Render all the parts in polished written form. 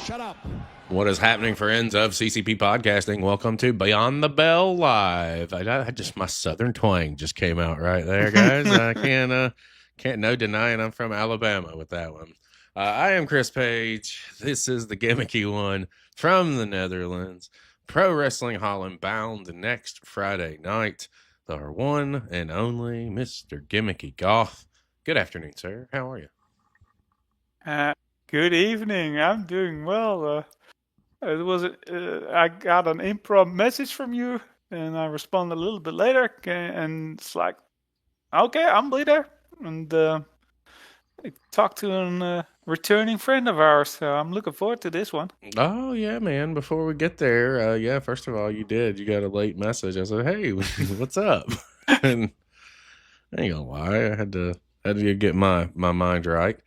Shut up. What is happening, friends of CCP podcasting? Welcome to Beyond the Bell Live. I just my southern twang just came out right there, guys. I can't no denying I'm from Alabama with that one. I am Chris Page. This is the gimmicky one from the Netherlands. Pro Wrestling Holland bound next Friday night. Our one and only Mr. Gimmicky Goth. Good afternoon, sir. How are you? Good evening. I'm doing well. I got an improv message from you, and I responded a little bit later, and it's like, okay, I'll be there. And I talked to a returning friend of ours, so I'm looking forward to this one. Oh yeah, man. Before we get there, yeah. First of all, you got a late message. I said, "Hey, what's up?" And I ain't gonna lie, I had to get my mind right.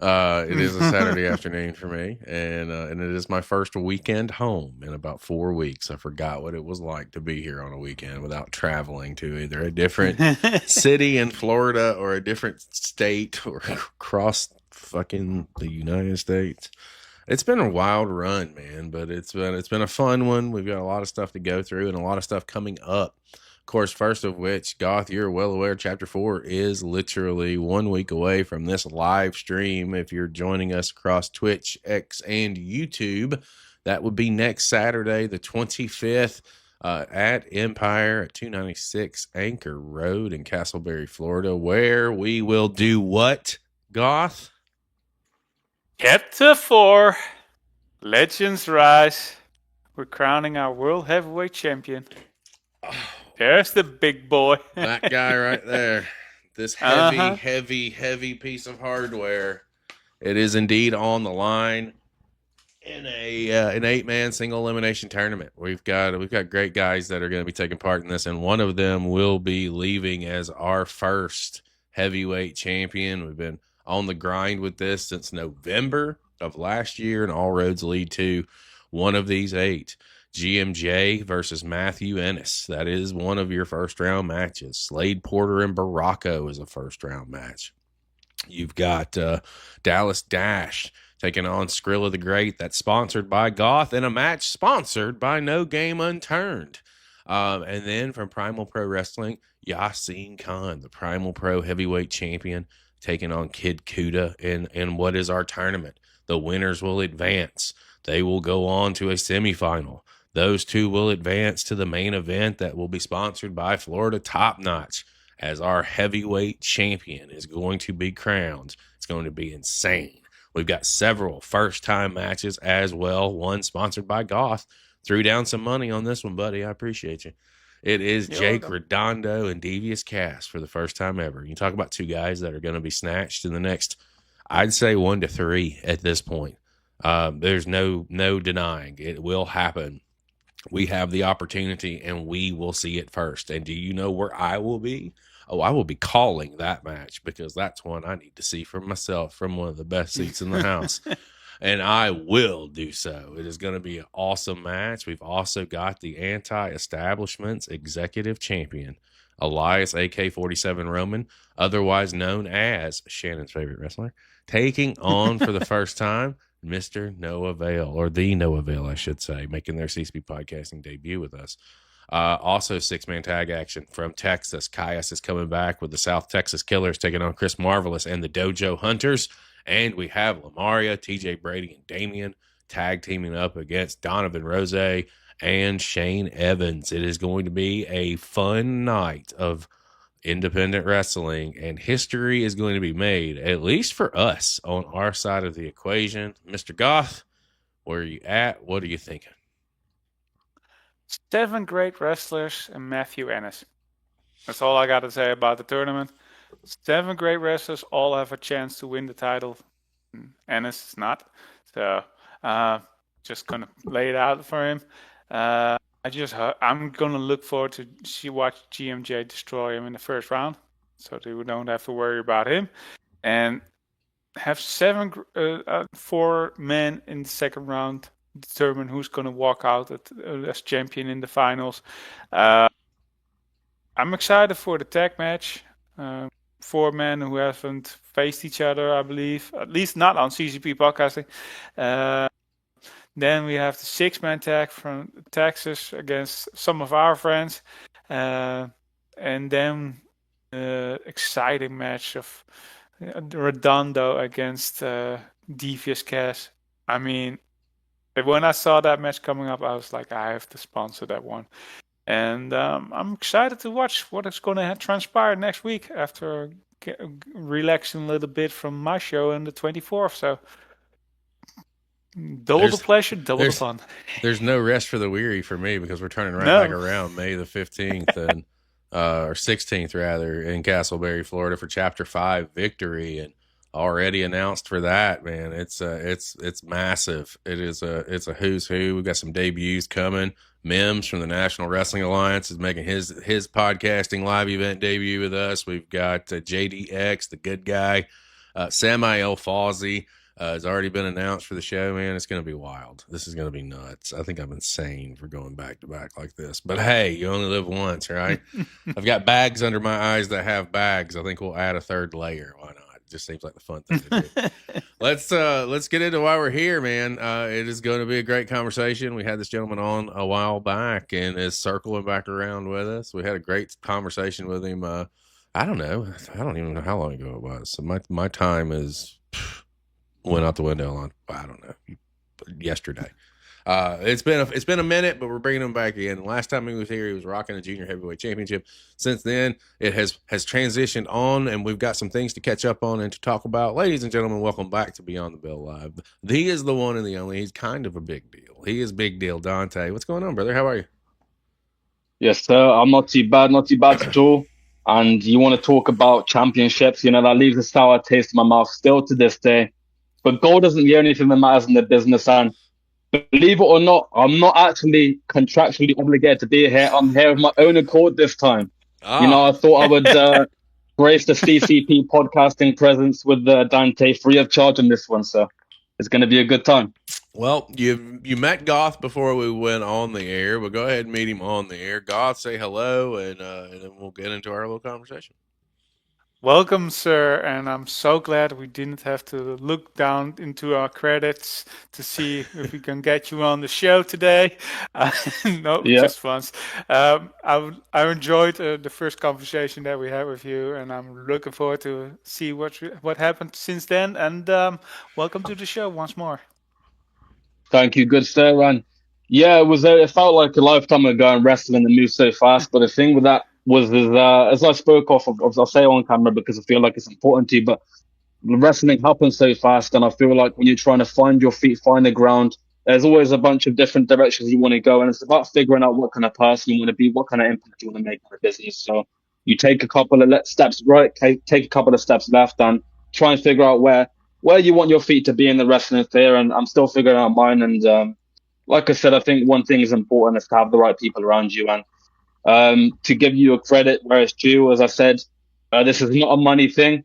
It is a Saturday afternoon for me, and it is my first weekend home in about 4 weeks. I forgot what it was like to be here on a weekend without traveling to either a different city in Florida or a different state or across fucking the United States. It's been a wild run, man, but it's been a fun one. We've got a lot of stuff to go through and a lot of stuff coming up. Of course, first of which, Goth, you're well aware, Chapter 4 is literally 1 week away from this live stream. If you're joining us across Twitch, X, and YouTube, that would be next Saturday, the 25th, at Empire at 296 Anchor Road in Castleberry, Florida, where we will do what, Goth? Chapter 4, Legends Rise. We're crowning our World Heavyweight Champion. There's the big boy. That guy right there. This heavy piece of hardware. It is indeed on the line in an 8-man single elimination tournament. We've got great guys that are going to be taking part in this, and one of them will be leaving as our first heavyweight champion. We've been on the grind with this since November of last year, and all roads lead to one of these 8. GMJ versus Matthew Ennis. That is one of your first round matches. Slade Porter and Baracco is a first round match. You've got Dallas Dash taking on Skrilla the Great. That's sponsored by Goth, and a match sponsored by No Game Unturned. And then from Primal Pro Wrestling, Yassine Khan, the Primal Pro Heavyweight Champion, taking on Kid Kuda in what is our tournament. The winners will advance. They will go on to a semifinal. Those two will advance to the main event that will be sponsored by Florida Top Notch, as our heavyweight champion is going to be crowned. It's going to be insane. We've got several first-time matches as well. One sponsored by Goth. Threw down some money on this one, buddy. I appreciate you. It is Jake Redondo and Devious Cass for the first time ever. You talk about two guys that are going to be snatched in the next, I'd say 1 to 3 at this point. There's no denying it will happen. We have the opportunity, and we will see it first. And do you know where I will be? Oh, I will be calling that match, because that's one I need to see for myself from one of the best seats in the house. And I will do so. It is going to be an awesome match. We've also got the anti-establishment's executive champion, Elias AK-47 Roman, otherwise known as Shannon's favorite wrestler, taking on for the first time Mr. Noah Vale, or the Noah Vale, I should say, making their CCP podcasting debut with us. Also, 6-man tag action from Texas. Caius is coming back with the South Texas Killers taking on Chris Marvelous and the Dojo Hunters. And we have Lamaria, TJ Brady, and Damian tag teaming up against Donovan Rose and Shane Evans. It is going to be a fun night of independent wrestling, and history is going to be made, at least for us on our side of the equation. Mr. Goth, where are you at? What are you thinking? 7 great wrestlers and Matthew Ennis. That's all I got to say about the tournament. 7 great wrestlers all have a chance to win the title. Ennis is not. So just going to lay it out for him. I'm going to look forward to watch GMJ destroy him in the first round, so we don't have to worry about him. And have 4 men in the second round determine who's going to walk out as champion in the finals. I'm excited for the tag match. 4 men who haven't faced each other, I believe, at least not on CCP podcasting. Then we have the six-man tag from Texas against some of our friends. Uh, and then exciting match of Redondo against Devious Cass. I mean, when I saw that match coming up, I was like, I have to sponsor that one. And I'm excited to watch what is going to transpire next week after relaxing a little bit from my show on the 24th. So double the pleasure, double the fun. There's no rest for the weary for me because we're turning right back around May the 15th and or 16th rather in Castleberry, Florida for Chapter 5 Victory, and already announced for that, man. It's massive. It's a who's who. We've got some debuts coming. Mims from the National Wrestling Alliance is making his podcasting live event debut with us. We've got JDX, the good guy, Samael Fawzi. It's already been announced for the show, man. It's going to be wild. This is going to be nuts. I think I'm insane for going back to back like this. But hey, you only live once, right? I've got bags under my eyes that have bags. I think we'll add a third layer. Why not? It just seems like the fun thing to do. Let's get into why we're here, man. It is going to be a great conversation. We had this gentleman on a while back and is circling back around with us. We had a great conversation with him. I don't know. I don't even know how long ago it was. So my time is went out the window on, I don't know, yesterday. It's been a minute, but we're bringing him back again. Last time he was here, he was rocking a junior heavyweight championship. Since then, it has transitioned on, and we've got some things to catch up on and to talk about. Ladies and gentlemen, welcome back to Beyond the Bell Live. He is the one and the only. He's kind of a big deal. He is Big Deal Dante. What's going on, brother? How are you? Yes, sir. I'm not too bad at all. And you want to talk about championships, that leaves a sour taste in my mouth still to this day. But gold isn't the only thing that matters in the business. And believe it or not, I'm not actually contractually obligated to be here. I'm here of my own accord this time. I thought I would grace the CCP podcasting presence with Dante free of charge on this one. So it's going to be a good time. Well, you met Goth before we went on the air, but go ahead and meet him on the air. Goth, say hello, and then we'll get into our little conversation. Welcome, sir, and I'm so glad we didn't have to look down into our credits to see if we can get you on the show today. Just once. I enjoyed the first conversation that we had with you, and I'm looking forward to see what happened since then. And welcome to the show once more. Thank you, good sir. And yeah, it felt like a lifetime ago, and wrestling and moves so fast. But the thing with that was, as I spoke of, I'll say on camera because I feel like it's important to you, but wrestling happens so fast, and I feel like when you're trying to find your feet, find the ground, there's always a bunch of different directions you want to go, and it's about figuring out what kind of person you want to be, what kind of impact you want to make on the business. So you take a couple of steps right, take a couple of steps left, and try and figure out where you want your feet to be in the wrestling sphere. And I'm still figuring out mine. And like I said, I think one thing is important is to have the right people around you. And to give you a credit where it's due, as I said, this is not a money thing.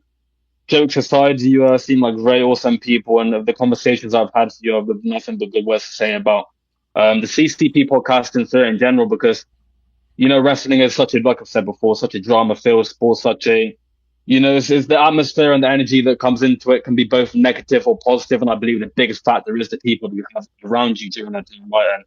Jokes aside, you seem like very awesome people, and the conversations I've had, have nothing but good words to say about the CCP podcast in general, because wrestling is such a, like I've said before, such a drama-filled sport, such a, it's the atmosphere and the energy that comes into it can be both negative or positive, and I believe the biggest factor is the people you have around you during that time, right?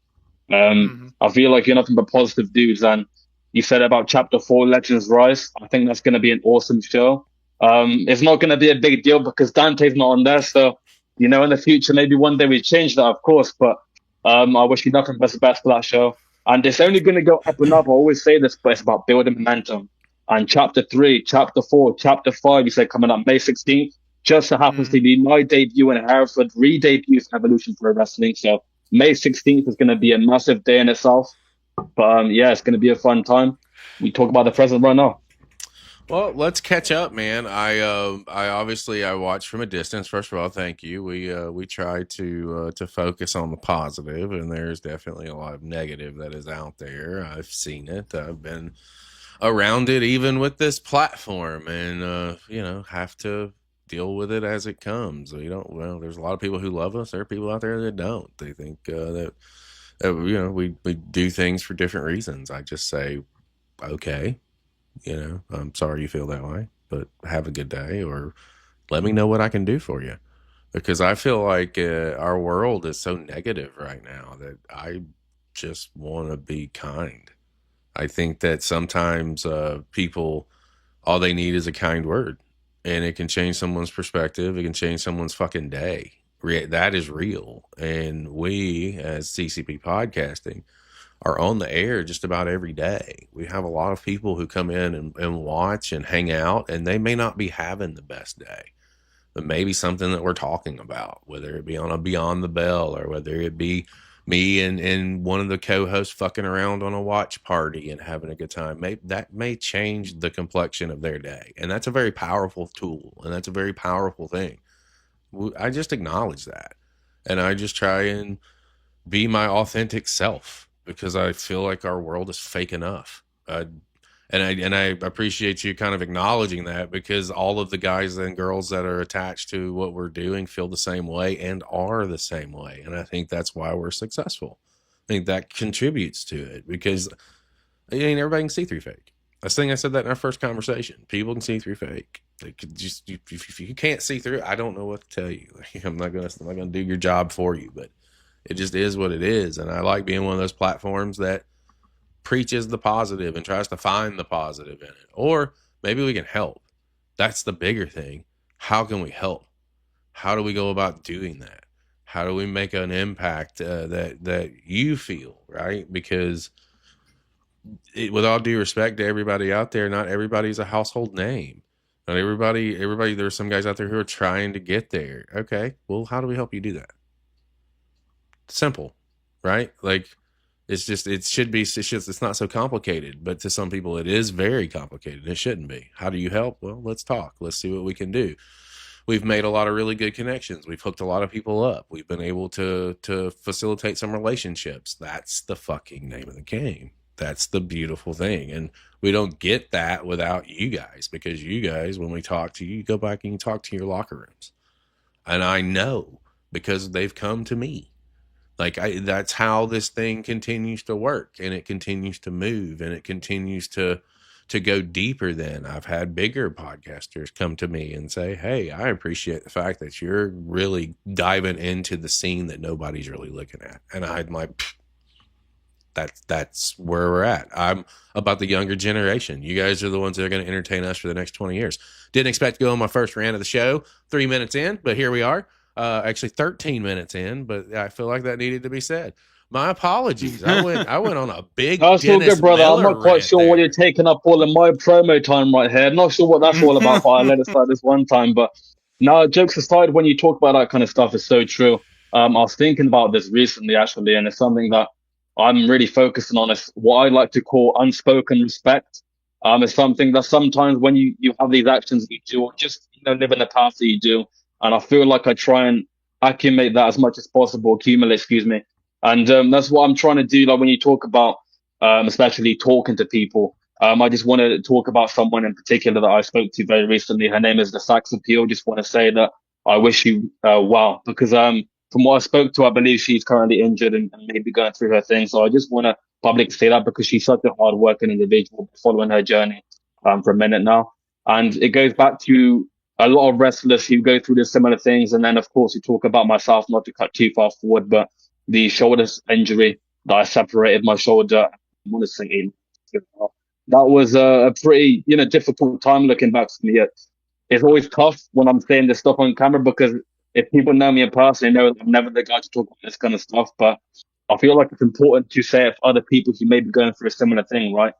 And I feel like you're nothing but positive dudes, and you said about Chapter 4, Legends Rise. I think that's going to be an awesome show. It's not going to be a big deal because Dante's not on there. So, in the future, maybe one day we change that, of course. But I wish you nothing but the best for that show. And it's only going to go up and up. I always say this, but it's about building momentum. And Chapter 3, Chapter 4, Chapter 5, you said coming up May 16th, just so happens to be my debut in Hereford, re-debut for Evolution Pro Wrestling. So May 16th is going to be a massive day in itself. But it's going to be a fun time. We talk about the present right now. Well, let's catch up, man. I obviously I watched from a distance. First of all, thank you. We try to focus on the positive, and there's definitely a lot of negative that is out there. I've seen it. I've been around it, even with this platform, and have to deal with it as it comes. There's a lot of people who love us. There are people out there that don't. They think that we do things for different reasons. I just say, okay. I'm sorry you feel that way, but have a good day, or let me know what I can do for you. because I feel like our world is so negative right now that I just want to be kind. I think that sometimes people, all they need is a kind word, and it can change someone's perspective. It can change someone's fucking day. That is real. And we, as CCP Podcasting, are on the air just about every day. We have a lot of people who come in and watch and hang out, and they may not be having the best day, but maybe something that we're talking about, whether it be on a Beyond the Bell or whether it be me and one of the co-hosts fucking around on a watch party and having a good time, that may change the complexion of their day. And that's a very powerful tool, and that's a very powerful thing. I just acknowledge that, and I just try and be my authentic self because I feel like our world is fake enough. And I appreciate you kind of acknowledging that, because all of the guys and girls that are attached to what we're doing feel the same way and are the same way. And I think that's why we're successful. I think that contributes to it, because everybody can see through fake. I think I said that in our first conversation. People can see through fake. They could just, if you can't see through, I don't know what to tell you. I'm not gonna do your job for you, but it just is what it is. And I like being one of those platforms that preaches the positive and tries to find the positive in it. Or maybe we can help. That's the bigger thing. How can we help? How do we go about doing that? How do we make an impact that you feel, right? Because with all due respect to everybody out there, not everybody's a household name. Not everybody, there's some guys out there who are trying to get there. Okay, well, how do we help you do that? Simple, right? Like, it's not so complicated, but to some people it is very complicated. It shouldn't be. How do you help? Well, let's talk. Let's see what we can do. We've made a lot of really good connections. We've hooked a lot of people up. We've been able to facilitate some relationships. That's the fucking name of the game. That's the beautiful thing. And we don't get that without you guys, because you guys, when we talk to you, you go back and you talk to your locker rooms. And I know because they've come to me. Like, that's how this thing continues to work, and it continues to move, and it continues to go deeper. Than I've had bigger podcasters come to me and say, hey, I appreciate the fact that you're really diving into the scene that nobody's really looking at. And I'm like, that's where we're at. I'm about the younger generation. You guys are the ones that are going to entertain us for the next 20 years. Didn't expect to go on my first rant of the show 3 minutes in, but here we are. Actually 13 minutes in, but I feel like that needed to be said. My apologies. I went on a big That's all Dennis good, brother. I'm Miller not quite sure there. why you're taking up all of my promo time right here. I'm not sure what that's all about, but I let it slide this one time. But no, jokes aside, when you talk about that kind of stuff, it's so true. I was thinking about this recently, actually, and it's something that I'm really focusing on. Is what I like to call unspoken respect. It's something that sometimes when you have these actions that you do, or just live in the path that you do, and I feel like I try and accumulate that as much as possible. Accumulate, excuse me. And that's what I'm trying to do. Like when you talk about, especially talking to people, I just want to talk about someone in particular that I spoke to very recently. Her name is the Sax Appeal. Just want to say that I wish you well, because from what I spoke to, I believe she's currently injured and maybe going through her thing. So I just want to publicly say that, because she's such a hard working individual, following her journey for a minute now. And it goes back to a lot of wrestlers who go through the similar things. And then, of course, you talk about myself, not to cut too far forward, but the shoulder injury that I separated my shoulder. I want to say that was a pretty, difficult time looking back to me. It's always tough when I'm saying this stuff on camera, because if people know me in person, they know I'm never the guy to talk about this kind of stuff. But I feel like it's important to say it for other people who may be going through a similar thing, right?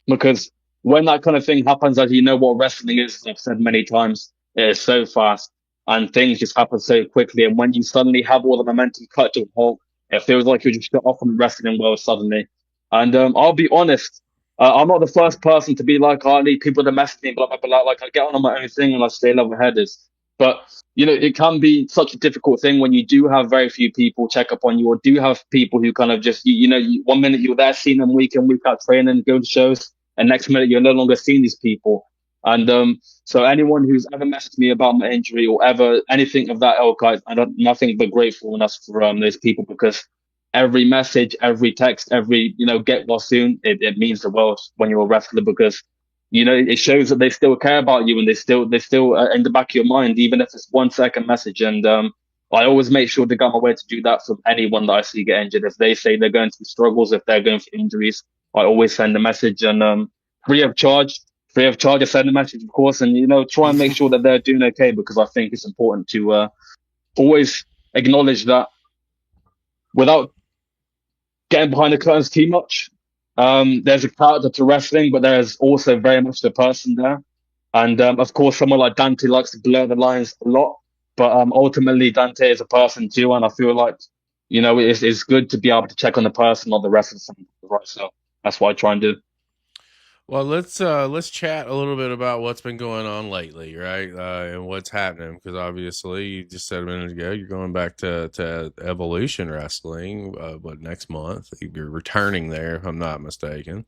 Because when that kind of thing happens, as you know what wrestling is, I've said many times, it is so fast and things just happen so quickly. And when you suddenly have all the momentum cut to a halt, it feels like you're just shut off from the wrestling world suddenly. And I'll be honest, I'm not the first person to be like, oh, I need people to message me, blah, blah, blah. Like, I get on my own thing and I stay level headed. But, it can be such a difficult thing when you do have very few people check up on you, or do have people who kind of just, 1 minute you're there seeing them week in, week out training, going to shows, and next minute you're no longer seeing these people. And so anyone who's ever messaged me about my injury or ever anything of that ilk, I don't nothing but gratefulness for those people, because every message, every text, every get well soon, it means the world when you're a wrestler, because it shows that they still care about you and they still in the back of your mind, even if it's 1 second message. And I always make sure to go on my way to do that for anyone that I see get injured. If they say they're going through struggles, if they're going through injuries, I always send a message, and free of charge. Free of charge, I send a message, of course, and try and make sure that they're doing okay, because I think it's important to always acknowledge that without getting behind the curtains too much. There's a character to wrestling, but there's also very much the person there. And of course, someone like Dante likes to blur the lines a lot, but ultimately Dante is a person too, and I feel like it's good to be able to check on the person, not the wrestler. Right, so that's what I try and do. Well, let's chat a little bit about what's been going on lately, right? And what's happening, because obviously you just said a minute ago you're going back to Evolution Wrestling, but next month you're returning there, if I'm not mistaken.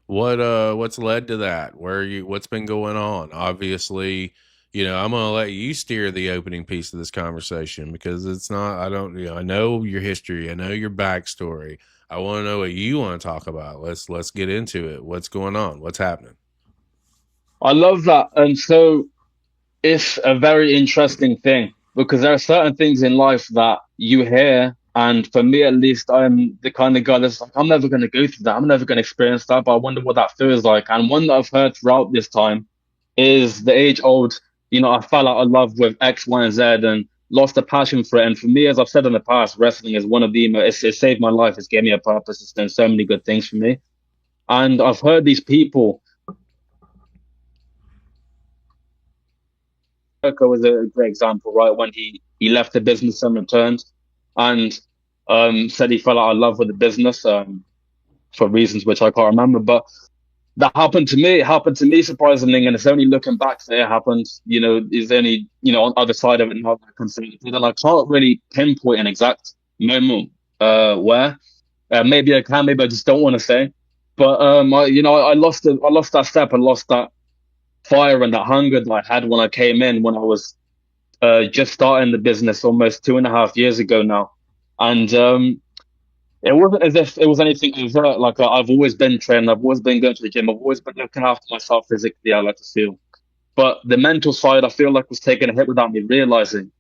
What's led to that? What's been going on? Obviously, I'm gonna let you steer the opening piece of this conversation, because it's not. I don't. I know your history. I know your backstory. I want to know what you want to talk about. Let's get into it. What's going on? What's happening? I love that, and so it's a very interesting thing, because there are certain things in life that you hear, and for me at least, I'm the kind of guy that's like, I'm never going to go through that. I'm never going to experience that, but I wonder what that feels like. And one that I've heard throughout this time is the age old, I fell out of love with X, Y, and Z and lost a passion for it. And for me, as I've said in the past, wrestling is one of it saved my life. It's gave me a purpose. It's done so many good things for me. And I've heard these people. Jericho was a great example, right? When he left the business and returned, and said he fell out of love with the business for reasons which I can't remember. But that happened to me. It happened to me, surprisingly, and it's only looking back that it happened. Is only on the other side of it now that I can see it. And I can't really pinpoint an exact moment where. Maybe I can, maybe I just don't want to say. But I lost that step. I lost that fire and that hunger that I had when I came in, when I was just starting the business almost 2.5 years ago now. And it wasn't as if it was anything overt. Like I've always been training, I've always been going to the gym, I've always been looking after myself physically, I like to feel. But the mental side, I feel like, was taking a hit without me realizing.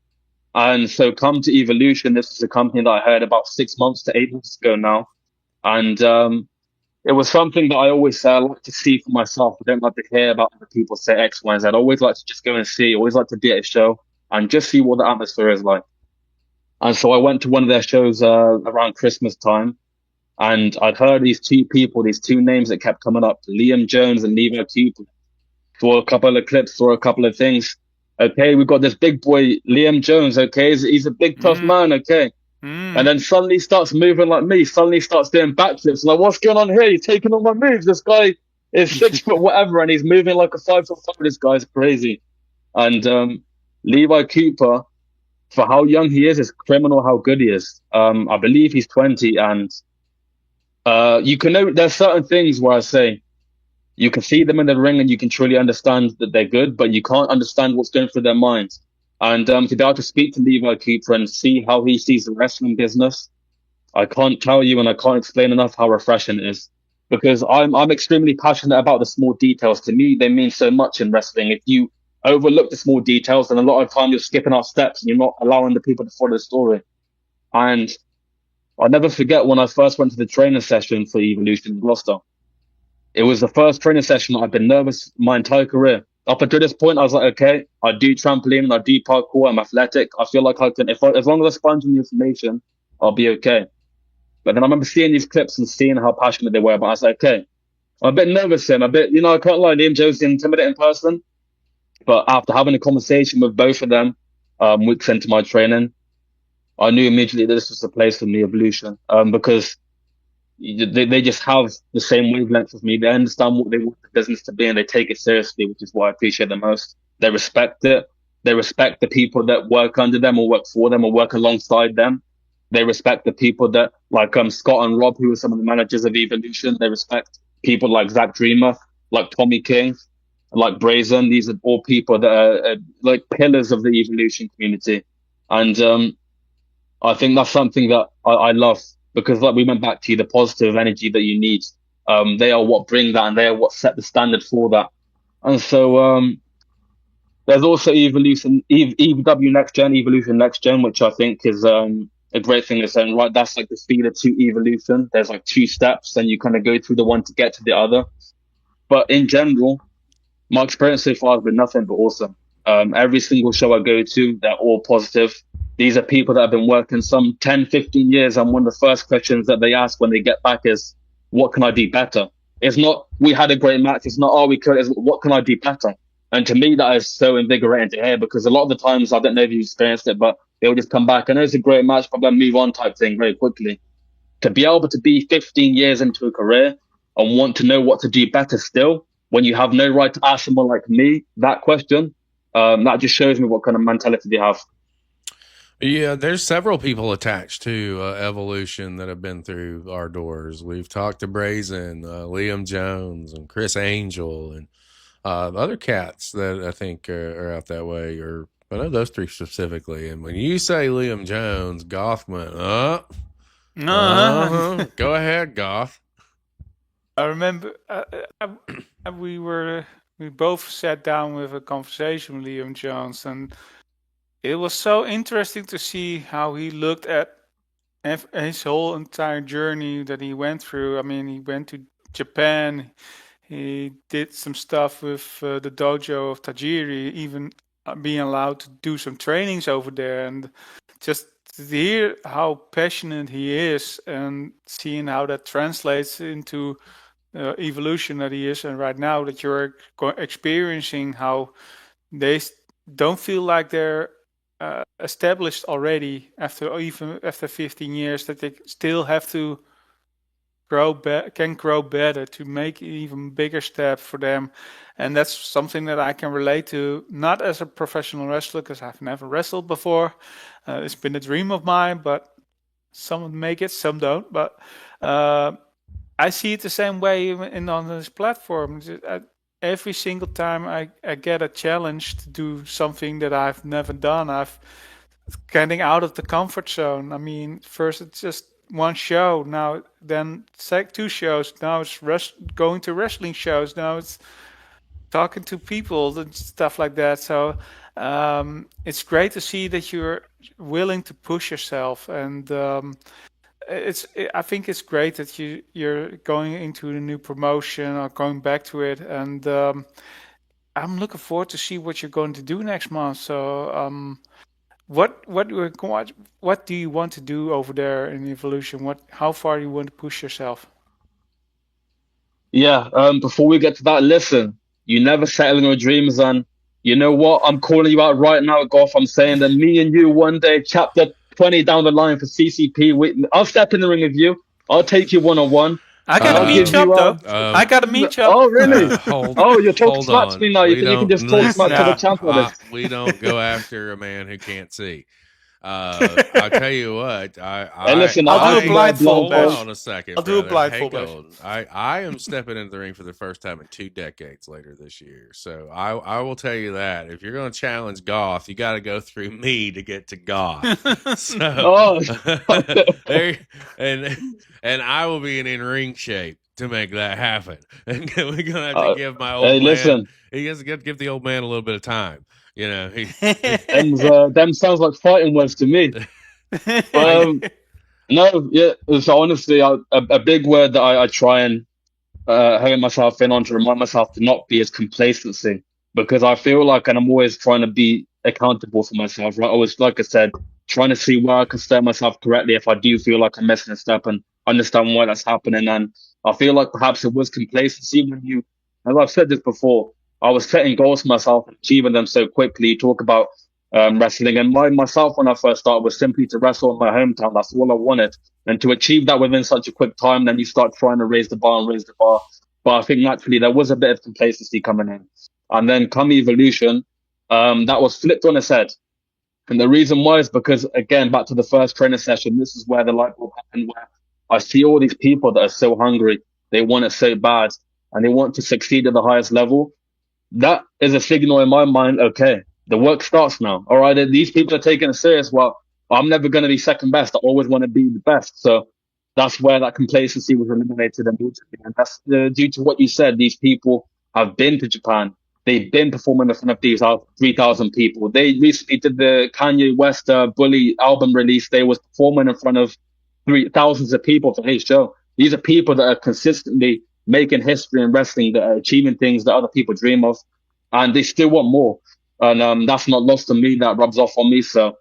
And so come to Evolution, this is a company that I heard about 6 months to 8 months ago now. And it was something that I always say I like to see for myself. I don't like to hear about other people say X, Y, and Z. I always like to just go and see, always like to be at a show and just see what the atmosphere is like. And so I went to one of their shows around Christmas time, and I'd heard these two people, these two names that kept coming up, Liam Jones and Lio Rush. Saw a couple of clips, saw a couple of things. Okay, we've got this big boy, Liam Jones, okay? He's a big, tough man, okay? And then suddenly starts moving like me, suddenly starts doing backflips. Like, what's going on here? He's taking all my moves. This guy is 6 foot whatever, and he's moving like a 5 foot 5. This guy's crazy. And Levi Cooper, for how young he is criminal how good he is. I believe he's 20, and you can know there's certain things where I say you can see them in the ring and you can truly understand that they're good, but you can't understand what's going through their minds. And to be able to speak to Levi Cooper and see how he sees the wrestling business, I can't tell you and I can't explain enough how refreshing it is. Because I'm extremely passionate about the small details. To me, they mean so much in wrestling. If you overlook the small details, then a lot of time you're skipping out steps and you're not allowing the people to follow the story. And I'll never forget when I first went to the training session for Evolution in Gloucester. It was the first training session I've been nervous my entire career. Up until this point, I was like, okay, I do trampoline, I do parkour, I'm athletic. I feel like I can, as long as I sponge on the information, I'll be okay. But then I remember seeing these clips and seeing how passionate they were. But I was like, okay, I'm a bit nervous here. I'm a bit, I can't lie, Liam Jones is an intimidating person. But after having a conversation with both of them, weeks into my training, I knew immediately that this was the place for me, Evolution, because they just have the same wavelength as me. They understand what they want the business to be and they take it seriously, which is what I appreciate the most. They respect it. They respect the people that work under them or work for them or work alongside them. They respect the people that, like Scott and Rob, who are some of the managers of Evolution. They respect people like Zach Dreamer, like Tommy King, like Brazen. These are all people that are like pillars of the Evolution community. And I think that's something that I love. Because like we went back to the positive energy that you need, they are what bring that and they are what set the standard for that. And so there's also EW Next Gen, Evolution Next Gen, which I think is a great thing to say. Right, that's like the feeder to Evolution. There's like two steps, and you kind of go through the one to get to the other. But in general, my experience so far has been nothing but awesome. Every single show I go to, they're all positive. These are people that have been working some 10, 15 years, and one of the first questions that they ask when they get back is, what can I do better? It's not, we had a great match. It's not, oh, we could, it's, what can I do better? And to me, that is so invigorating to hear, because a lot of the times, I don't know if you've experienced it, but they'll just come back. I know it's a great match, but then move on type thing very quickly. To be able to be 15 years into a career and want to know what to do better still, when you have no right to ask someone like me that question, that just shows me what kind of mentality they have. Yeah, there's several people attached to Evolution that have been through our doors. We've talked to Brazen, Liam Jones, and Chris Angel, and other cats that I think are out that way, or I know those three specifically. And when you say Liam Jones, Goth went, go ahead, Goth. I remember we both sat down with a conversation with Liam Jones, and it was so interesting to see how he looked at his whole entire journey that he went through. I mean, he went to Japan. He did some stuff with the dojo of Tajiri, even being allowed to do some trainings over there. And just to hear how passionate he is and seeing how that translates into evolution that he is. And right now that you're experiencing how they don't feel like they're established already even after 15 years, that they still have to can grow better to make an even bigger step for them. And that's something that I can relate to, not as a professional wrestler, because I've never wrestled before. It's been a dream of mine, but some make it, some don't. But I see it the same way on this platform. Every single time I get a challenge to do something that I've never done, I've getting out of the comfort zone. I mean, first it's just one show, now then two shows, now it's going to wrestling shows, now it's talking to people and stuff like that. So it's great to see that you're willing to push yourself, and I think it's great that you're going into a new promotion or going back to it, and I'm looking forward to see what you're going to do next month. So what do you want to do over there in Evolution? How far you want to push yourself? Yeah, before we get to that, listen, you never settle in your dreams, and you know what? I'm calling you out right now, Goff. I'm saying that me and you one day, chapter 20 down the line for CCP, I'll step in the ring with you. I'll take you one-on-one. I got a meat chop, though. I got a meat chop. Oh, really? You're talking smack to me now. You can just talk smack to the champ of this. We don't go after a man who can't see. I'll tell you what. Listen, I'll do a blindfold. Hold on a second. I'll do a blindfold. I am stepping into the ring for the first time in 2 decades later this year. So I will tell you that if you're going to challenge Goth, you got to go through me to get to Goth. So, and I will be in ring shape to make that happen. And we're gonna have to give my old man. Listen, he has to give the old man a little bit of time. You know, them sounds like fighting words to me. No, yeah. So honestly, a big word that I try and hone myself in on to remind myself to not be is complacency, because I feel like, and I'm always trying to be accountable for myself. Right, always, like I said, trying to see where I can step myself correctly if I do feel like I'm missing a step, and understand why that's happening. And I feel like perhaps it was complacency when you, as I've said this before, I was setting goals for myself and achieving them so quickly. Talk about wrestling, and myself when I first started was simply to wrestle in my hometown. That's all I wanted, and to achieve that within such a quick time, then you start trying to raise the bar. But I think naturally there was a bit of complacency coming in, and then come Evolution, that was flipped on its head. And the reason why is because, again, back to the first trainer session, this is where the light bulb happened, where I see all these people that are so hungry, they want it so bad, and they want to succeed at the highest level. That is a signal in my mind, okay, the work starts now. All right, these people are taking it serious. Well, I'm never going to be second best. I always want to be the best. So that's where that complacency was eliminated immediately. And that's due to what you said. These people have been to Japan. They've been performing in front of these 3,000 people. They recently did the Kanye West Bully album release. They was performing in front of thousands of people for his show. These are people that are consistently making history in wrestling, that are achieving things that other people dream of, and they still want more. And that's not lost on me. That rubs off on me. So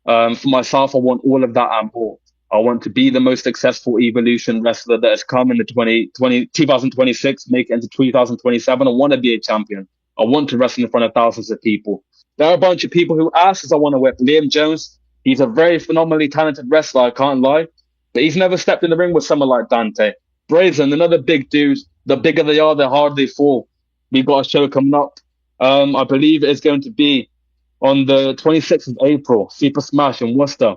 for myself, I want all of that and more. I want to be the most successful Evolution wrestler that has come in the 2026, make it into 2027. I want to be a champion. I want to wrestle in front of thousands of people. There are a bunch of people who ask us I want to whip. Liam Jones, he's a very phenomenally talented wrestler, I can't lie. But he's never stepped in the ring with someone like Dante. Brazen, another big dude. The bigger they are, the harder they fall. We've got a show coming up. I believe it is going to be on the 26th of April, Super Smash in Worcester.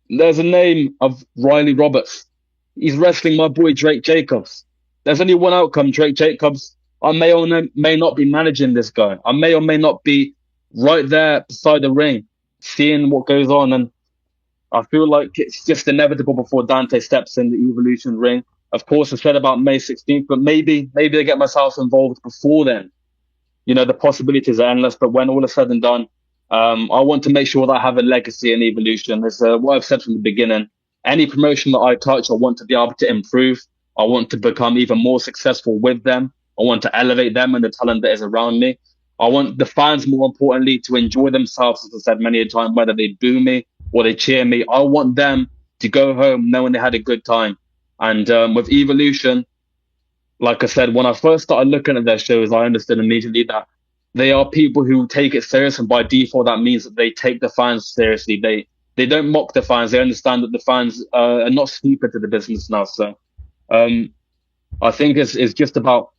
There's a name of Riley Roberts. He's wrestling my boy Drake Jacobs. There's only one outcome, Drake Jacobs. I may or may not be managing this guy. I may or may not be right there beside the ring, seeing what goes on. And I feel like it's just inevitable before Dante steps in the Evolution ring. Of course, I said about May 16th, but maybe I get myself involved before then. The possibilities are endless, but when all is said and done, I want to make sure that I have a legacy in Evolution. It's what I've said from the beginning. Any promotion that I touch, I want to be able to improve. I want to become even more successful with them. I want to elevate them and the talent that is around me. I want the fans, more importantly, to enjoy themselves, as I said many a time, whether they boo me or they cheer me. I want them to go home knowing they had a good time. And with Evolution, like I said, when I first started looking at their shows, I understood immediately that they are people who take it serious, and by default, that means that they take the fans seriously. They don't mock the fans. They understand that the fans are not stupid to the business now. So I think it's just about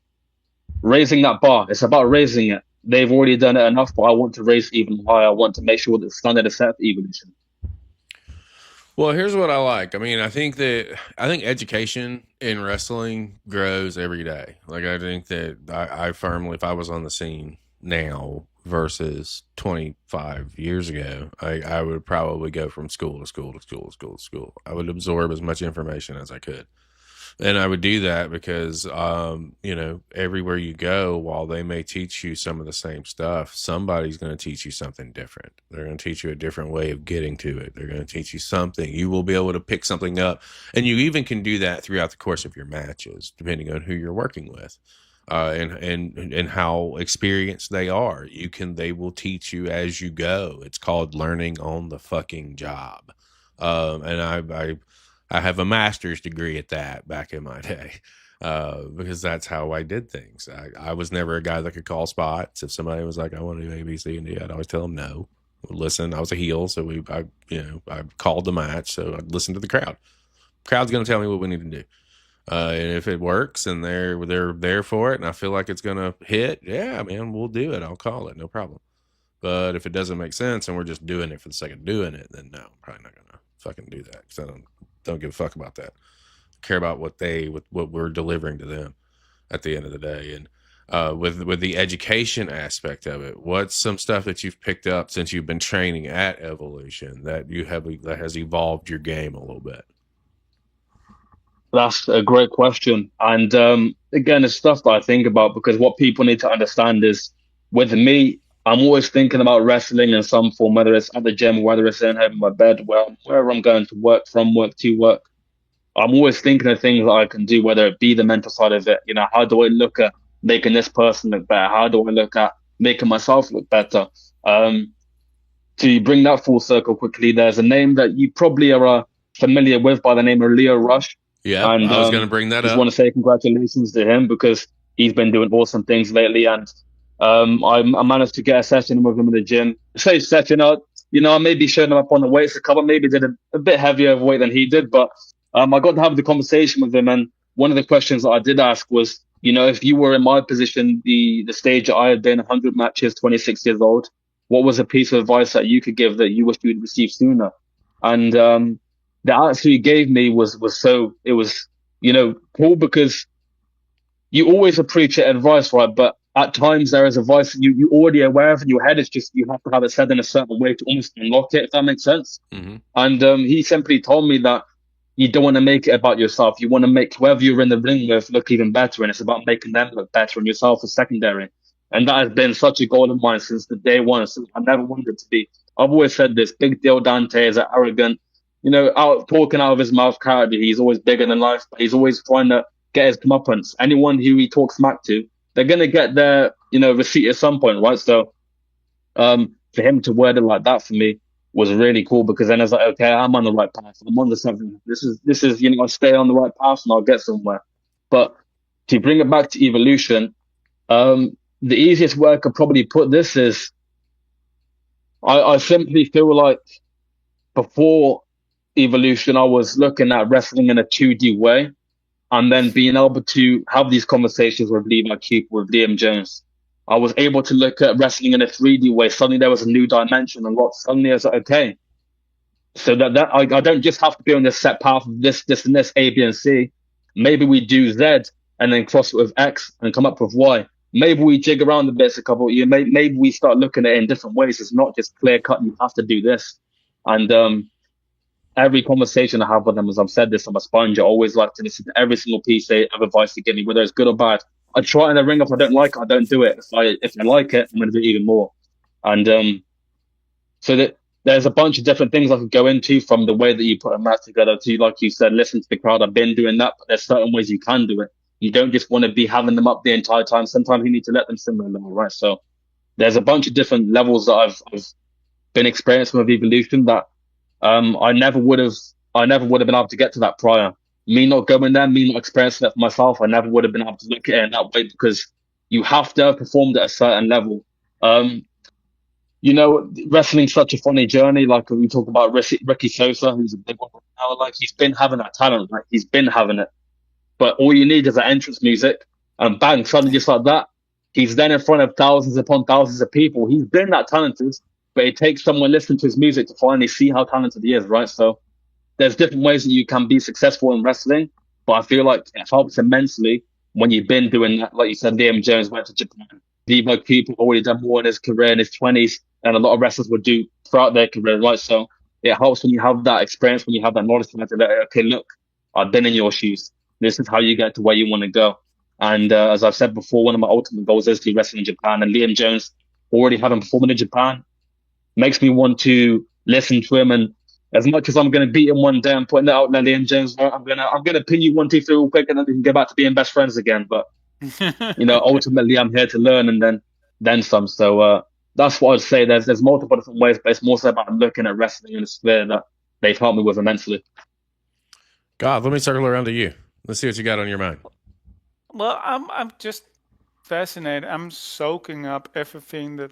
raising that bar. It's about raising it. They've already done it enough, but I want to raise it even higher. I want to make sure that the standard is set for Evolution. Well, here's what I like. I mean, I think education in wrestling grows every day. Like, I think that I firmly, if I was on the scene now versus 25 years ago, I would probably go from school to school to school to school to school. I would absorb as much information as I could. And I would do that because, everywhere you go, while they may teach you some of the same stuff, somebody's going to teach you something different. They're going to teach you a different way of getting to it. They're going to teach you something. You will be able to pick something up. And you even can do that throughout the course of your matches, depending on who you're working with. And how experienced they are. They will teach you as you go. It's called learning on the fucking job. And I have a master's degree at that back in my day, because that's how I did things. I was never a guy that could call spots. If somebody was like, I want to do A, B, C, and D, I'd always tell them no. Listen, I was a heel, so I called the match, so I'd listen to the crowd. Crowd's going to tell me what we need to do. And if it works and they're there for it and I feel like it's going to hit, yeah, man, we'll do it. I'll call it. No problem. But if it doesn't make sense and we're just doing it for the sake of doing it, then no, I'm probably not going to fucking do that, because I don't give a fuck about that. I care about what we're delivering to them at the end of the day. And with the education aspect of it, what's some stuff that you've picked up since you've been training at Evolution that has evolved your game a little bit? That's a great question. And again, it's stuff that I think about, because what people need to understand is, with me, I'm always thinking about wrestling in some form, whether it's at the gym, whether it's in my bed, wherever I'm going to work, from work to work. I'm always thinking of things that I can do, whether it be the mental side of it. How do I look at making this person look better? How do I look at making myself look better? To bring that full circle quickly, there's a name that you probably are familiar with by the name of Lio Rush. Yeah, and I was going to bring that up. I just want to say congratulations to him, because he's been doing awesome things lately. And I managed to get a session with him in the gym. Say session out, I maybe showing him up on the weights a couple, maybe did a bit heavier weight than he did, but I got to have the conversation with him. And one of the questions that I did ask was, if you were in my position, the stage that I had been, 100 matches, 26 years old, what was a piece of advice that you could give that you wish you'd received sooner? And the answer he gave me was cool, because you always appreciate advice, right? But at times there is advice that you're already aware of in your head. It's just you have to have it said in a certain way to almost unlock it, if that makes sense. Mm-hmm. And he simply told me that you don't want to make it about yourself. You want to make whoever you're in the ring with look even better, and it's about making them look better, and yourself is secondary. And that has been such a goal of mine since the day one. Since I never wanted it to be. I've always said this: Big Deal Dante is an arrogant, out talking out of his mouth character. He's always bigger than life, but he's always trying to get his comeuppance. Anyone who he talks smack to, they're gonna get their, receipt at some point, right? So, for him to word it like that for me was really cool, because then I was like, okay, I'm on the right path. I'm on to something. This is, I stay on the right path and I'll get somewhere. But to bring it back to evolution, the easiest way I could probably put this is I simply feel like before evolution, I was looking at wrestling in a 2D way, and then being able to have these conversations with Levi Keith, with Liam Jones. I was able to look at wrestling in a 3D way. Suddenly there was a new dimension, and suddenly I was like, okay, so that I don't just have to be on this set path of this, and this, A, B, and C. Maybe we do Z and then cross it with X and come up with Y. Maybe we jig around a bit a couple of years. Maybe we start looking at it in different ways. It's not just clear cut. You have to do this. And every conversation I have with them, as I've said this, I'm a sponge. I always like to listen to every single piece of advice they give me, whether it's good or bad. I try in the ring. If I don't like it, I don't do it. If I like it, I'm going to do it even more. And so that there's a bunch of different things I could go into, from the way that you put a match together to, like you said, listen to the crowd. I've been doing that, but there's certain ways you can do it. You don't just want to be having them up the entire time. Sometimes you need to let them simmer a little, right? So there's a bunch of different levels that I've been experiencing with evolution that I never would have been able to get to that prior. Me not going there, me not experiencing it for myself, I never would have been able to look at it in that way, because you have to have performed at a certain level. Wrestling's such a funny journey. Like we talk about Ricky Sosa, who's a big one now. Like he's been having that talent, right? He's been having it, but all you need is that entrance music, and bang, suddenly just like that, he's then in front of thousands upon thousands of people. He's been that talented, but it takes someone listening to his music to finally see how talented he is, right? So there's different ways that you can be successful in wrestling, but I feel like it helps immensely when you've been doing that. Like you said, Liam Jones went to Japan. Levi Cooper already done more in his career in his 20s than a lot of wrestlers would do throughout their career, right? So it helps when you have that experience, when you have that knowledge to okay, look, I've been in your shoes. This is how you get to where you want to go. And as I've said before, one of my ultimate goals is to wrestle in Japan. And Liam Jones, already having performed in Japan, makes me want to listen to him. And as much as I'm going to beat him one day and putting that out there, Liam Jones, I'm gonna pin you 1, 2, 3 real quick, and then we can get back to being best friends again. But ultimately, I'm here to learn, and then some. So that's what I'd say. There's multiple different ways, but it's more so about looking at wrestling in a sphere that they've helped me with immensely. God, let me circle around to you. Let's see what you got on your mind. Well, I'm just fascinated. I'm soaking up everything that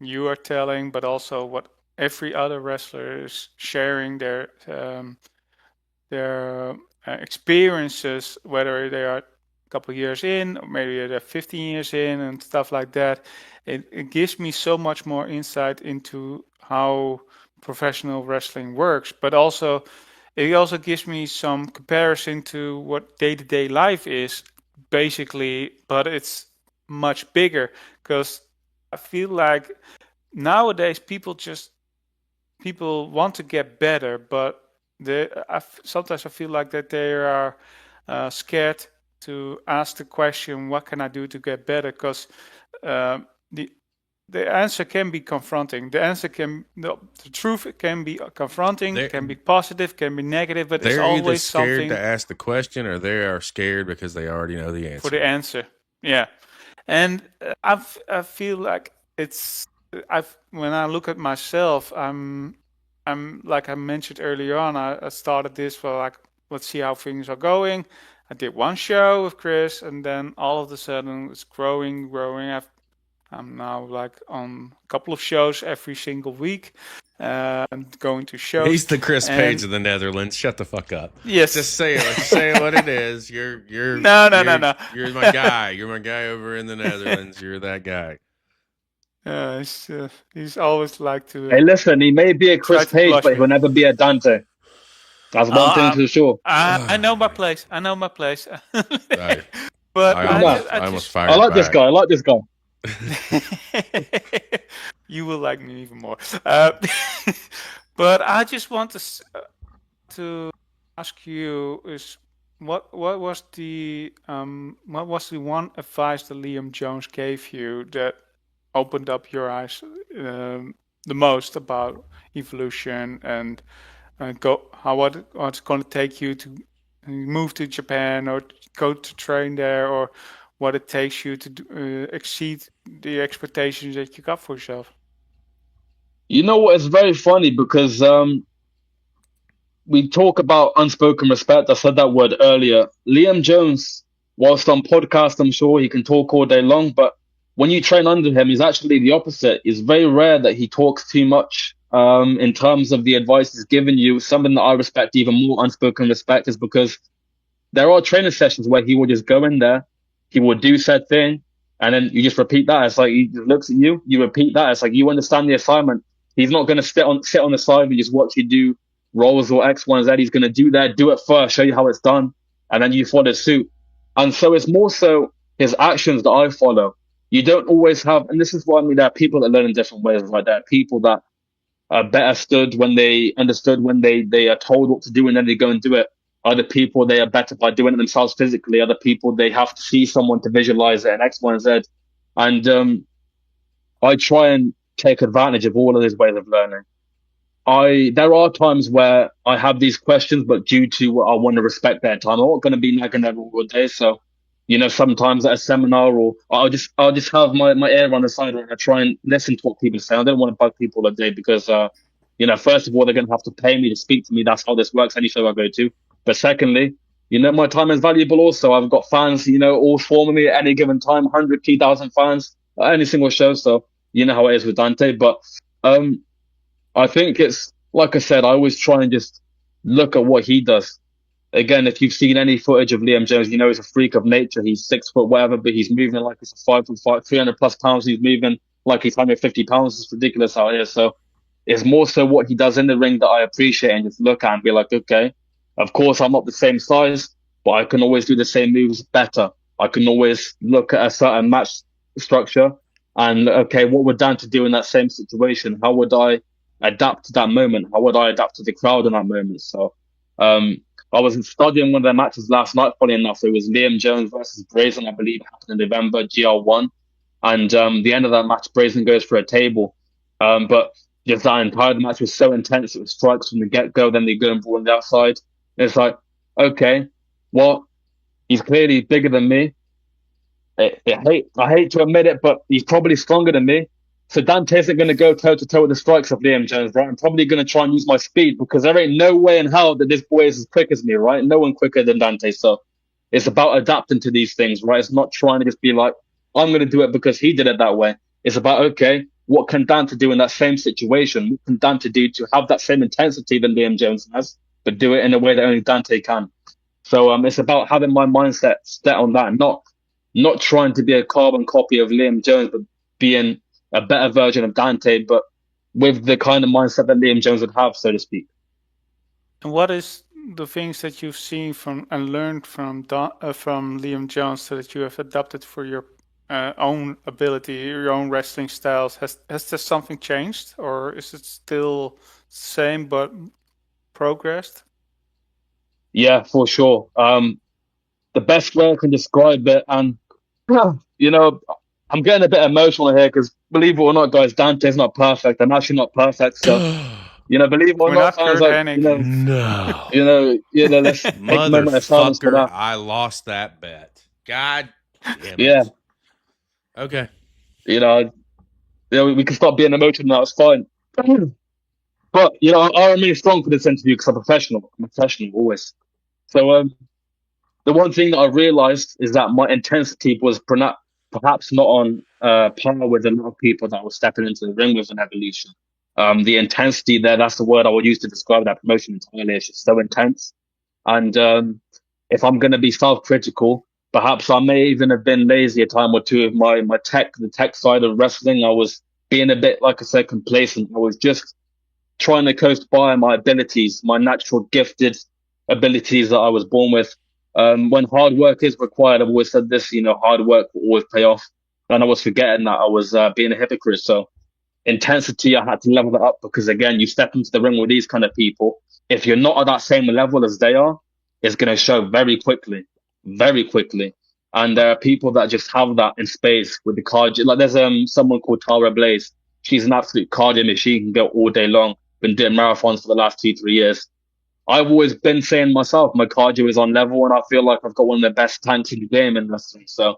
you are telling, but also what every other wrestler is sharing their experiences, whether they are a couple of years in, or maybe they're 15 years in, and stuff like that. It gives me so much more insight into how professional wrestling works, but also it also gives me some comparison to what day-to-day life is, basically, but it's much bigger, because I feel like nowadays people want to get better, but sometimes I feel like that they are scared to ask the question, what can I do to get better? Because the answer can be confronting. The truth can be confronting, can be positive, can be negative, but it's always either scared something to ask the question, or they are scared because they already know the answer. for the answer. Yeah, and I feel like when I look at myself, I'm like I mentioned earlier on, I started this for like, let's see how things are going. I did one show with Chris, and then all of a sudden it's growing. I'm now like on a couple of shows every single week, going to shows. He's the Chris Page of the Netherlands. Shut the fuck up. Yes, just say it. Just say it what it is. You're no. You're my guy. You're my guy over in the Netherlands. You're that guy. He's always like to. Hey, listen, he may be a Chris Page, but he'll never be a Dante. That's one thing for sure. I know my place. Right. But I almost fired. I like this guy. You will like me even more. But I just want to ask you is what was the one advice that Liam Jones gave you that opened up your eyes the most about evolution and what's going to take you to move to Japan or go to train there, or what it takes you to exceed the expectations that you got for yourself? You know what? It's very funny because we talk about unspoken respect. I said that word earlier. Liam Jones, whilst on podcast, I'm sure he can talk all day long, but when you train under him, he's actually the opposite. It's very rare that he talks too much in terms of the advice he's given you. Something that I respect even more, unspoken respect, is because there are training sessions where he will just go in there, he will do said thing, and then you just repeat that. It's like he just looks at you, you repeat that. It's like you understand the assignment. He's not going to sit on the side and just watch you do rolls or X, Y, and Z. He's going to do that, do it first, show you how it's done, and then you follow suit. And so it's more so his actions that I follow. You don't always have, and this is what I mean. There are people that learn in different ways. Like there are people that are better stood when they understood when they are told what to do and then they go and do it. Other people, they are better by doing it themselves physically. Other people, they have to see someone to visualize it and X, Y, and Z. And I try and take advantage of all of these ways of learning. There are times where I have these questions, but due to I want to respect their time, I'm not going to be nagging them all day. So, sometimes at a seminar, or I'll just have my ear on the side and I try and listen to what people say. I don't want to bug people all day because, first of all, they're going to have to pay me to speak to me. That's how this works any show I go to. But secondly, my time is valuable also. I've got fans, all swarming me at any given time, 100, 2,000 fans at any single show. So, you know how it is with Dante. But, I think it's like I said, I always try and just look at what he does. Again, if you've seen any footage of Liam Jones, he's a freak of nature. He's 6 foot whatever, but he's moving like he's 5 foot 5, 300 plus pounds. He's moving like he's 150 pounds. It's ridiculous out here. So it's more so what he does in the ring that I appreciate and just look at and be like, okay, of course I'm not the same size, but I can always do the same moves better. I can always look at a certain match structure and okay, what would Dante do in that same situation? How would I adapt to that moment? How would I adapt to the crowd in that moment? So, I was studying one of their matches last night, funny enough. It was Liam Jones versus Brazen, I believe, happened in November, GR1. And the end of that match, Brazen goes for a table. But just that entire match was so intense. It was strikes from the get-go, then they go and brawl on the outside. And it's like, okay, well, he's clearly bigger than me. I hate to admit it, but he's probably stronger than me. So Dante isn't going to go toe to toe with the strikes of Liam Jones, right? I'm probably going to try and use my speed because there ain't no way in hell that this boy is as quick as me, right? No one quicker than Dante. So it's about adapting to these things, right? It's not trying to just be like, I'm going to do it because he did it that way. It's about, okay, what can Dante do in that same situation? What can Dante do to have that same intensity that Liam Jones has, but do it in a way that only Dante can? So it's about having my mindset set on that, not trying to be a carbon copy of Liam Jones, but being a better version of Dante, but with the kind of mindset that Liam Jones would have, so to speak. And what is the things that you've seen from and learned from Liam Jones so that you have adapted for your own ability, your own wrestling styles? Has there something changed, or is it still same but progressed? Yeah, for sure. The best way I can describe it, and I'm getting a bit emotional here because believe it or not, guys, Dante's not perfect. I'm actually not perfect. So, believe it or We're not, not sounds Kurt like, Hennig. No. let's take a moment of silence for Motherfucker, that. I lost that bet. God damn it. Yeah. Okay. We can stop being emotional now. It's fine. But, I remain strong for this interview because I'm professional. I'm professional always. So, the one thing that I realized is that my intensity was perhaps not on par with a lot of people that were stepping into the ring with an evolution. The intensity there, that's the word I would use to describe that promotion entirely. It's just so intense. And if I'm going to be self-critical, perhaps I may even have been lazy a time or two of the tech side of wrestling. I was being a bit, like I said, complacent. I was just trying to coast by my abilities, my natural gifted abilities that I was born with. When hard work is required, I've always said this, hard work will always pay off. And I was forgetting that I was being a hypocrite. So intensity, I had to level that up because again, you step into the ring with these kind of people. If you're not at that same level as they are, is going to show very quickly. And there are people that just have that in space with the cardio. Like there's someone called Tara Blaze. She's an absolute cardio machine, can go all day long. Been doing marathons for the last 2-3 years. I've always been saying myself, my cardio is on level, and I feel like I've got one of the best tanks in the game in wrestling. So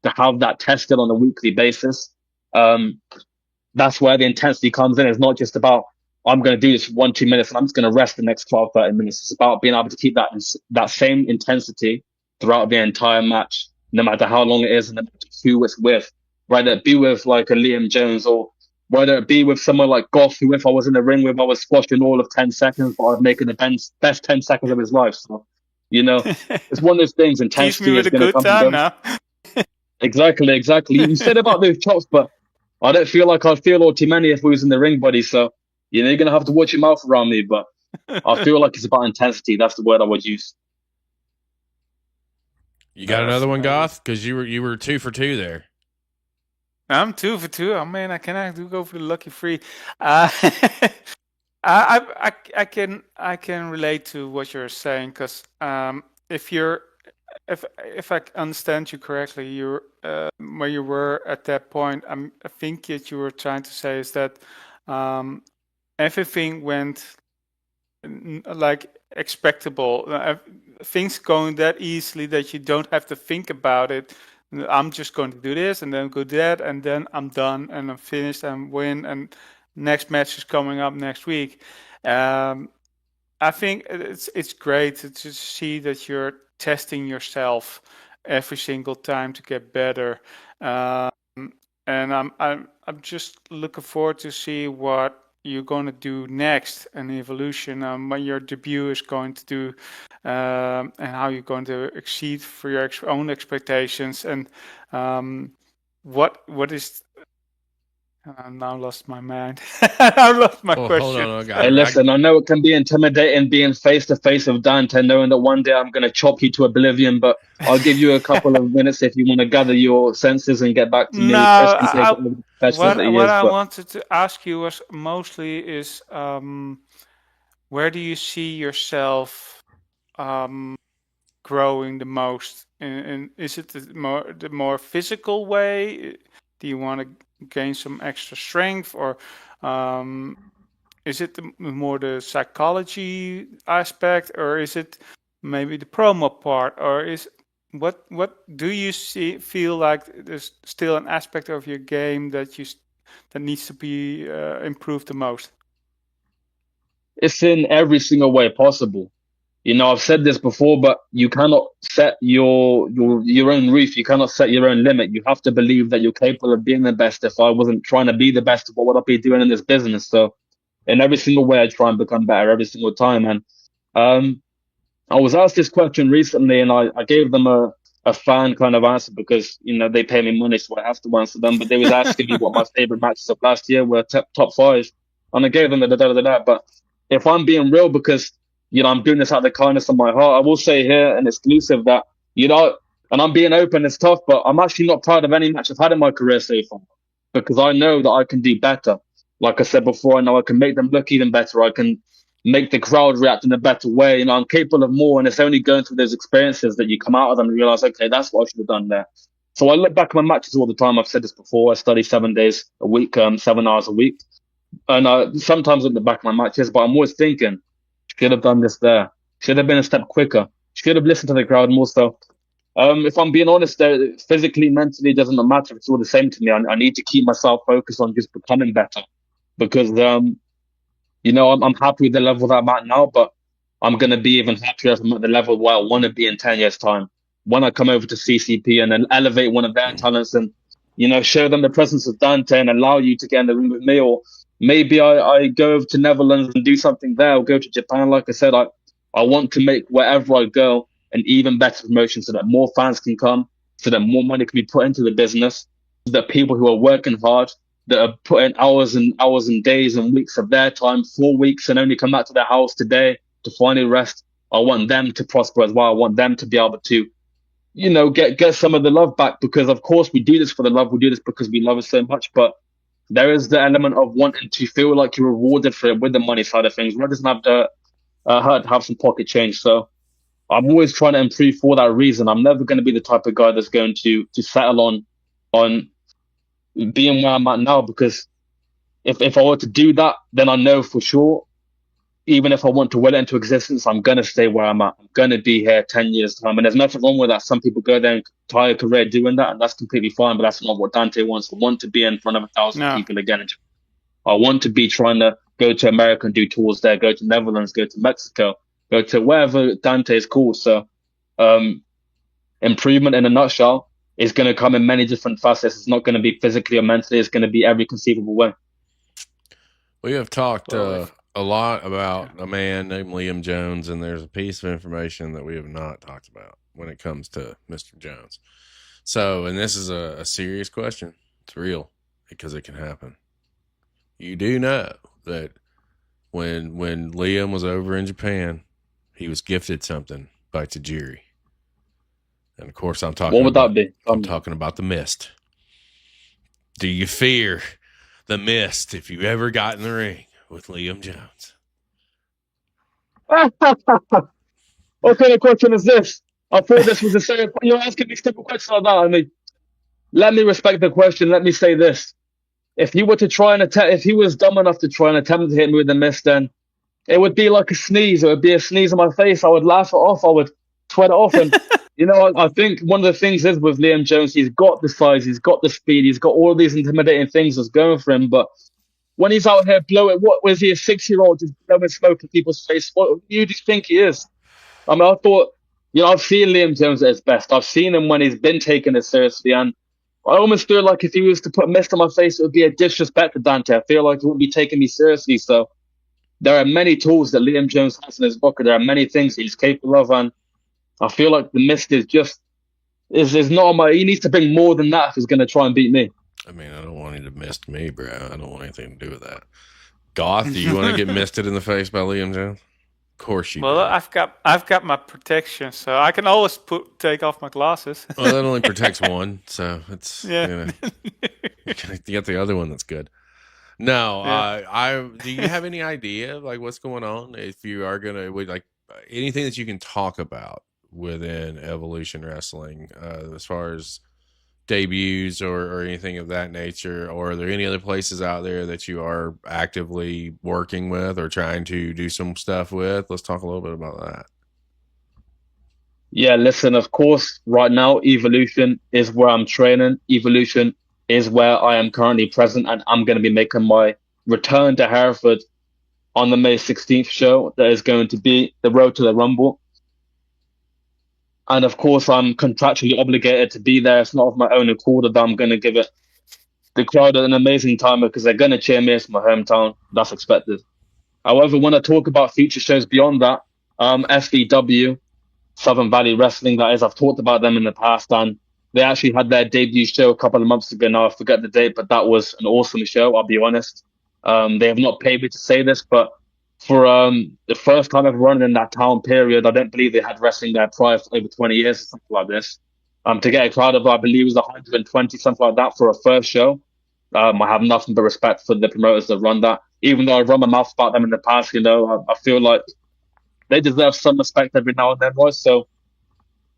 to have that tested on a weekly basis, that's where the intensity comes in. It's not just about, I'm going to do this for 1-2 minutes and I'm just going to rest the next 12-13 minutes. It's about being able to keep that same intensity throughout the entire match, no matter how long it is and no matter who it's with. Whether it be with like a Liam Jones, or whether it be with someone like Goff, who if I was in the ring with, I was squashing all of 10 seconds, but I'd make it the best 10 seconds of his life. So, it's one of those things. Intensity is going to come and go. Now. Exactly. You said about those chops, but I don't feel like I'd feel all too many if we was in the ring, buddy. So, you're going to have to watch your mouth around me, but I feel like it's about intensity. That's the word I would use. You got another one, Goth? Because you were 2 for 2 there. I'm 2 for 2. Oh man, I do go for the lucky 3. I can relate to what you're saying, because if I understand you correctly, you're where you were at that point. I think that you were trying to say is that everything went like expectable. Things going that easily that you don't have to think about it. I'm just going to do this and then go that, and then I'm done and I'm finished and win, and next match is coming up next week. I think it's great to see that you're testing yourself every single time to get better, and I'm just looking forward to see what you're going to do next in Evolution, what your debut is going to do, and how you're going to exceed for your own expectations, and what is. I now lost my mind. I lost my question. Hold on, hey, listen, I know it can be intimidating being face to face with Dante, knowing that one day I'm going to chop you to oblivion, but I'll give you a couple of minutes if you want to gather your senses and get back to me. What I wanted to ask you was mostly is where do you see yourself growing the most? And is it the more physical way? Do you want to gain some extra strength, or is it more the psychology aspect, or is it maybe the promo part, or is what do you feel like there's still an aspect of your game that needs to be improved the most? It's in every single way possible. I've said this before, but you cannot set your own roof. You cannot set your own limit. You have to believe that you're capable of being the best. If I wasn't trying to be the best, what would I be doing in this business? So in every single way, I try and become better every single time. And I was asked this question recently, and I gave them a fan kind of answer because, they pay me money, so I have to answer them. But they was asking me what my favorite matches of last year were, top 5. And I gave them the. But if I'm being real, because I'm doing this out of the kindness of my heart, I will say here an exclusive that, and I'm being open, it's tough, but I'm actually not proud of any match I've had in my career so far, because I know that I can do better. Like I said before, I know I can make them look even better. I can make the crowd react in a better way. I'm capable of more, and it's only going through those experiences that you come out of them and realize, okay, that's what I should have done there. So I look back at my matches all the time. I've said this before. I study 7 days a week, 7 hours a week. And I sometimes look at the back of my matches, but I'm always thinking, should have done this there. Should have been a step quicker. Should have listened to the crowd more. So, if I'm being honest, physically, mentally, it doesn't matter. It's all the same to me. I need to keep myself focused on just becoming better, because I'm happy with the level that I'm at now, but I'm going to be even happier if I'm at the level where I want to be in 10 years' time. When I come over to CCP and then elevate one of their talents and, show them the presence of Dante and allow you to get in the room with me, or maybe I go over to Netherlands and do something there, or go to Japan. Like I said, I want to make wherever I go an even better promotion so that more fans can come, so that more money can be put into the business, so that people who are working hard, that are putting hours and hours and days and weeks of their time, 4 weeks, and only come back to their house today to finally rest. I want them to prosper as well. I want them to be able to, get some of the love back, because of course we do this for the love. We do this because we love it so much, but there is the element of wanting to feel like you're rewarded for it with the money side of things. It doesn't have to hurt to have some pocket change. So I'm always trying to improve for that reason. I'm never going to be the type of guy that's going to settle on being where I'm at now, because if I were to do that, then I know for sure, even if I want to will it into existence, I'm going to stay where I'm at. I'm going to be here 10 years' time. And there's nothing wrong with that. Some people go there and tie a career doing that, and that's completely fine, but that's not what Dante wants. I want to be in front of 1,000 people again. I want to be trying to go to America and do tours there, go to Netherlands, go to Mexico, go to wherever Dante is cool. So, improvement in a nutshell is going to come in many different facets. It's not going to be physically or mentally. It's going to be every conceivable way. We have talked a lot about a man named Liam Jones, and there's a piece of information that we have not talked about when it comes to Mr. Jones. So, and this is a serious question. It's real because it can happen. You do know that when Liam was over in Japan, he was gifted something by Tajiri. And of course, I'm talking What would that be? I'm talking about the mist. Do you fear the mist if you ever got in the ring with Liam Jones? What kind of question is this? I thought this was a serious. You're asking me stupid questions like that. I mean, let me respect the question. Let me say this: if you were to try and attempt, if he was dumb enough to try and attempt to hit me with the mist, then it would be like a sneeze. It would be a sneeze on my face. I would laugh it off. I would sweat it off. And I think one of the things is with Liam Jones, he's got the size, he's got the speed, he's got all these intimidating things that's going for him. But when he's out here blowing, what was he, a 6-year-old just blowing smoke in people's face? What do you think he is? I mean, I thought, I've seen Liam Jones at his best. I've seen him when he's been taking it seriously. And I almost feel like if he was to put mist on my face, it would be a disrespect to Dante. I feel like he wouldn't be taking me seriously. So there are many tools that Liam Jones has in his locker. There are many things he's capable of. And I feel like the mist is just, is not on my, he needs to bring more than that if he's going to try and beat me. I mean, I don't want him to mist me, bro. I don't want anything to do with that. Goth, do you want to get misted in the face by Liam Jones? Of course you do. Well, I've got my protection, so I can always take off my glasses. Well, that only protects one, so it's you got the other one that's good. No, do you have any idea like what's going on? If you are gonna like anything that you can talk about within Evolution Wrestling, as far as debuts or anything of that nature, or are there any other places out there that you are actively working with or trying to do some stuff with? Let's talk a little bit about that. Yeah, listen, of course, right now, Evolution is where I'm training. Evolution is where I am currently present, and I'm going to be making my return to Hereford on the May 16th show. That is going to be the Road to the Rumble. And of course, I'm contractually obligated to be there. It's not of my own accord that I'm going to give it the crowd an amazing time because they're going to cheer me. It's my hometown. That's expected. However, when I talk about future shows beyond that, FVW, Southern Valley Wrestling, that is, I've talked about them in the past, and they actually had their debut show a couple of months ago. Now I forget the date, but that was an awesome show, I'll be honest. They have not paid me to say this, but for the first time ever running in that town period, I don't believe they had wrestling there prior for over 20 years or something like this. To get a crowd of, I believe it was 120, something like that for a first show. I have nothing but respect for the promoters that run that. Even though I've run my mouth about them in the past, I feel like they deserve some respect every now and then, right? So,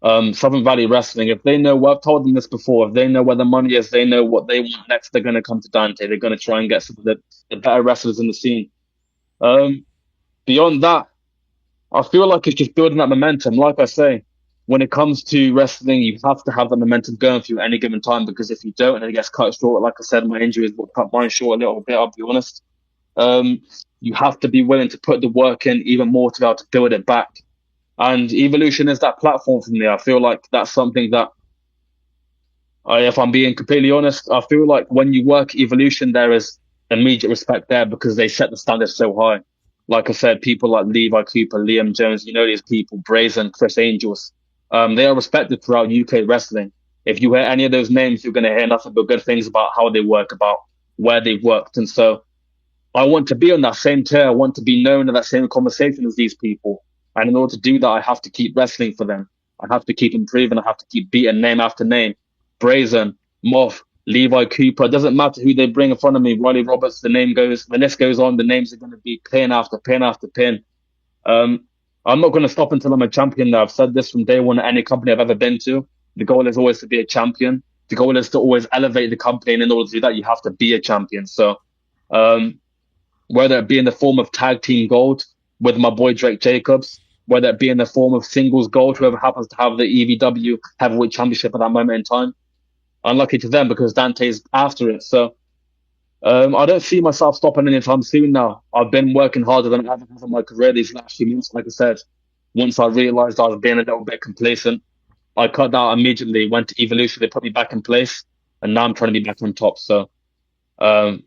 Southern Valley Wrestling, if they know, I've told them this before, if they know where the money is, they know what they want next, they're going to come to Dante. They're going to try and get some of the better wrestlers in the scene. Beyond that, I feel like it's just building that momentum. Like I say, when it comes to wrestling, you have to have that momentum going for you at any given time, because if you don't and it gets cut short, like I said, my injuries will cut mine short a little bit, I'll be honest. You have to be willing to put the work in even more to be able to build it back. And Evolution is that platform for me. I feel like that's something that, if I'm being completely honest, I feel like when you work Evolution, there is immediate respect there because they set the standards so high. Like I said, people like Levi Cooper, Liam Jones, these people, Brazen, Chris Angels, they are respected throughout UK wrestling. If you hear any of those names, you're going to hear nothing but good things about how they work, about where they've worked. And so I want to be on that same tier. I want to be known in that same conversation as these people. And in order to do that, I have to keep wrestling for them. I have to keep improving. I have to keep beating name after name. Brazen, Moth, Levi Cooper. It doesn't matter who they bring in front of me. Riley Roberts, the list goes on. The names are going to be pin after pin after pin. I I'm not going to stop until I'm a champion. Now, I've said this from day one at any company I've ever been to. The goal is always to be a champion. The goal is to always elevate the company, and in order to do that, you have to be a champion. So, um, whether it be in the form of tag team gold with my boy Drake Jacobs, whether it be in the form of singles gold, whoever happens to have the EVW heavyweight championship at that moment in time, unlucky to them because Dante's after it. So I don't see myself stopping anytime soon now. I've been working harder than I ever have in my career these last few months. Like I said, once I realized I was being a little bit complacent, I cut that out immediately, went to Evolution, they put me back in place, and now I'm trying to be back on top. So um,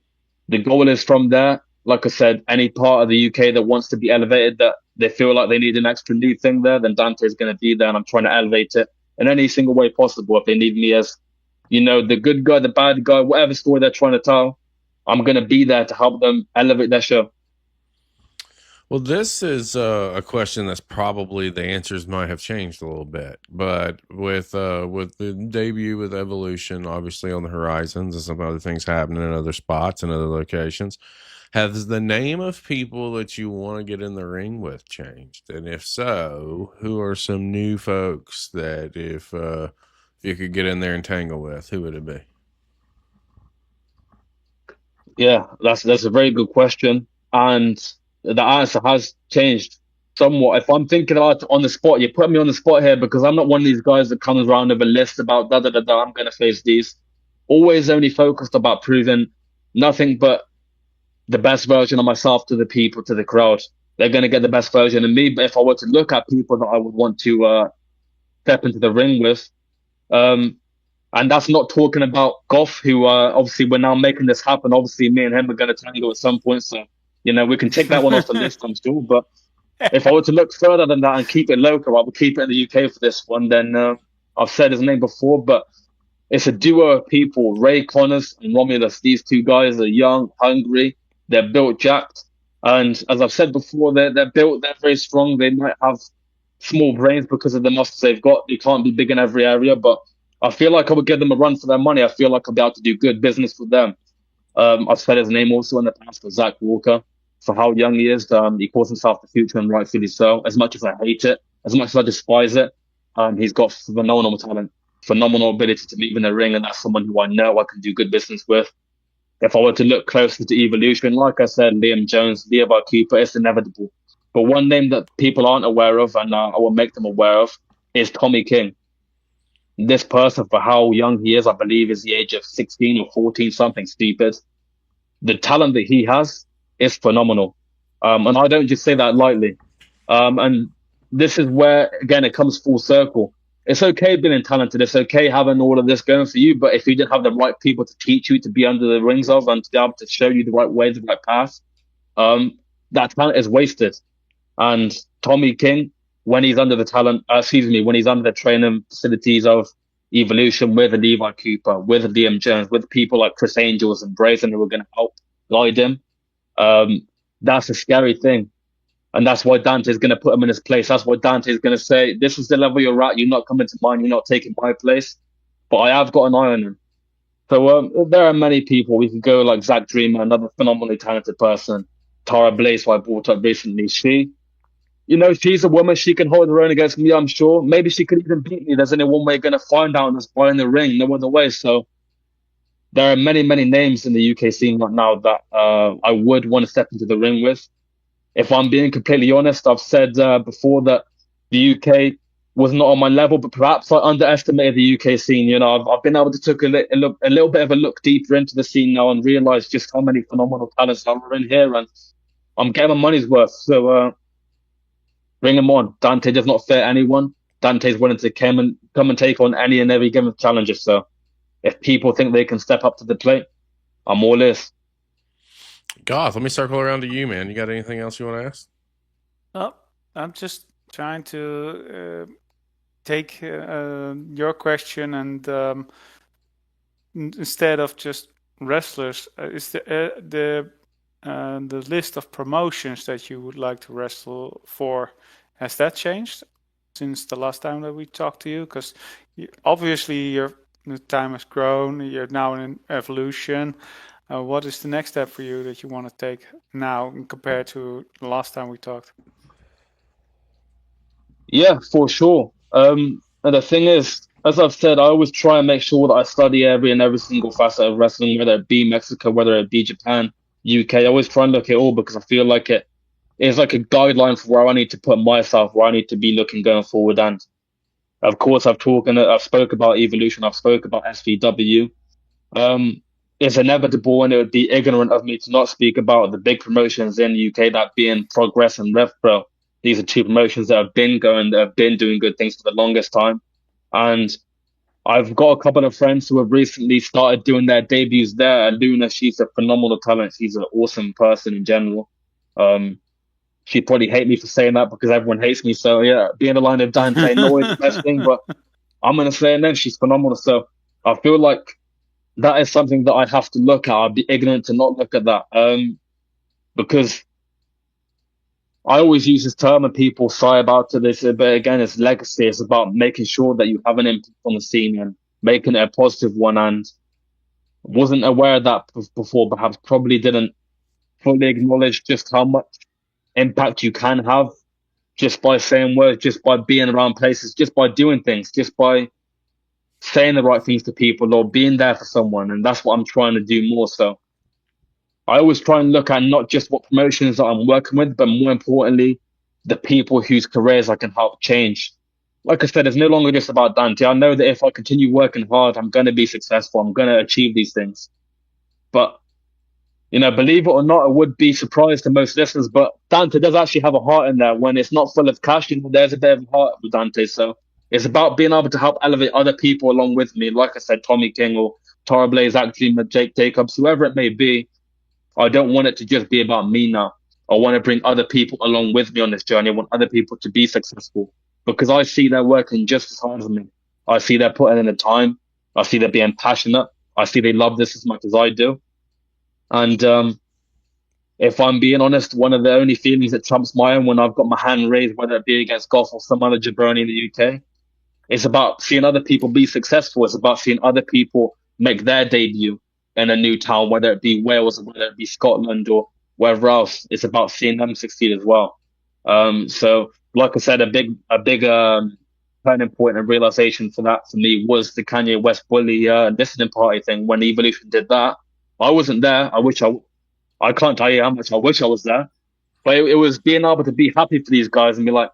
the goal is from there. Like I said, any part of the UK that wants to be elevated, that they feel like they need an extra new thing there, then Dante is going to be there, and I'm trying to elevate it in any single way possible. If they need me as, the good guy, the bad guy, whatever story they're trying to tell, I'm going to be there to help them elevate their show. Well, this is a question that's probably the answers might have changed a little bit, but with the debut with Evolution obviously on the horizons and some other things happening in other spots and other locations, has the name of people that you want to get in the ring with changed? And if so, who are some new folks that if you could get in there and tangle with, who would it be? Yeah, that's a very good question, and the answer has changed somewhat. If I'm thinking about it on the spot, you put me on the spot here because I'm not one of these guys that comes around with a list about da da da da. I'm gonna face these. Always only focused about proving nothing but the best version of myself to the people, to the crowd. They're gonna get the best version of me. But if I were to look at people that I would want to step into the ring with, um, and that's not talking about Goff, who obviously we're now making this happen. Obviously, me and him are going to tango at some point. So, we can take that one off the list, I'm sure. But if I were to look further than that and keep it local, I would keep it in the UK for this one. Then I've said his name before, but it's a duo of people, Ray Connors and Romulus. These two guys are young, hungry, they're built jacked. And as I've said before, they're built, they're very strong. They might have small brains because of the muscles they've got. They can't be big in every area, but I feel like I would give them a run for their money. I feel like I'll be able to do good business with them. I've said his name also in the past, for Zach Walker, for how young he is. He calls himself the future, and rightfully so. As much as I hate it, as much as I despise it, he's got phenomenal talent, phenomenal ability to move in the ring, and that's someone who I know I can do good business with. If I were to look closer to Evolution, like I said, Liam Jones, Leo Cooper, it's inevitable. But one name that people aren't aware of, and I will make them aware of, is Tommy King. This person, for how young he is, I believe is the age of 16 or 14, something stupid. The talent that he has is phenomenal. And I don't just say that lightly. And this is where, again, it comes full circle. It's okay being talented. It's okay having all of this going for you. But if you didn't have the right people to teach you, to be under the rings of, and to be able to show you the right way, the right path, that talent is wasted. And Tommy King, when he's under the when he's under the training facilities of Evolution with Levi Cooper, with Liam Jones, with people like Chris Angels and Brazen who are going to help guide him, that's a scary thing. And that's why Dante's going to put him in his place. That's why Dante's going to say, this is the level you're at. You're not coming to mine. You're not taking my place. But I have got an eye on him. So there are many people. We could go like Zach Dreamer, another phenomenally talented person. Tara Blaze, who I brought up recently. She's a woman. She can hold her own against me, I'm sure. Maybe she could even beat me. There's only one way you're going to find out, and that's by in the ring. No other way. So there are many, many names in the UK scene right now that I would want to step into the ring with. If I'm being completely honest, I've said before that the UK was not on my level, but perhaps I underestimated the UK scene. I've been able to take a little bit of a look deeper into the scene now and realize just how many phenomenal talents are in here, and I'm getting my money's worth. So bring him on. Dante does not fear anyone. Dante's willing to come and take on any and every given challenger. So if people think they can step up to the plate, I'm all ears. Goth, let me circle around to you, man. You got anything else you want to ask? Oh, I'm just trying to take your question and instead of just wrestlers, is the list of promotions that you would like to wrestle for, has that changed since the last time that we talked to you? Because obviously the time has grown. You're now in Evolution. What is the next step for you that you want to take now compared to the last time we talked? Yeah, for sure. And the thing is, as I've said, I always try and make sure that I study every single facet of wrestling, whether it be Mexico, whether it be Japan, UK. I always try and look at it all because I feel like it is like a guideline for where I need to put myself, where I need to be looking going forward. And of course, I've spoke about Evolution, I've spoke about SVW. Um, it's inevitable, and it would be ignorant of me to not speak about the big promotions in the UK, that being Progress and RevPro. These are two promotions that have been going, that have been doing good things for the longest time. And I've got a couple of friends who have recently started doing their debuts there. And Luna, she's a phenomenal talent. She's an awesome person in general. She'd probably hate me for saying that because everyone hates me. So yeah, being the line of Dante, not always the best thing, but I'm gonna say it then. She's phenomenal. So I feel like that is something that I'd have to look at. I'd be ignorant to not look at that. Because I always use this term and people sigh about it. This, but again, it's legacy. It's about making sure that you have an impact on the scene and making it a positive one. And wasn't aware of that before, perhaps probably didn't fully acknowledge just how much impact you can have just by saying words, just by being around places, just by doing things, just by saying the right things to people or being there for someone. And that's what I'm trying to do more so. I always try and look at not just what promotions that I'm working with, but more importantly, the people whose careers I can help change. Like I said, it's no longer just about Dante. I know that if I continue working hard, I'm going to be successful. I'm going to achieve these things. But, believe it or not, I would be surprised to most listeners, but Dante does actually have a heart in there. When it's not full of cash, there's a bit of a heart with Dante. So it's about being able to help elevate other people along with me. Like I said, Tommy King or Tara Blaze, actually, Jake Jacobs, whoever it may be. I don't want it to just be about me now. I want to bring other people along with me on this journey. I want other people to be successful because I see they're working just as hard as me. I see they're putting in the time. I see they're being passionate. I see they love this as much as I do. And if I'm being honest, one of the only feelings that trumps my own when I've got my hand raised, whether it be against golf or some other jabroni in the UK, it's about seeing other people be successful. It's about seeing other people make their debut in a new town, whether it be Wales or whether it be Scotland or wherever else. It's about seeing them succeed as well. So like I said, a big turning point and realization for that for me was the Kanye West bully listening party thing. When Evolution did that, I wasn't there. I can't tell you how much I wish I was there, but it was being able to be happy for these guys and be like,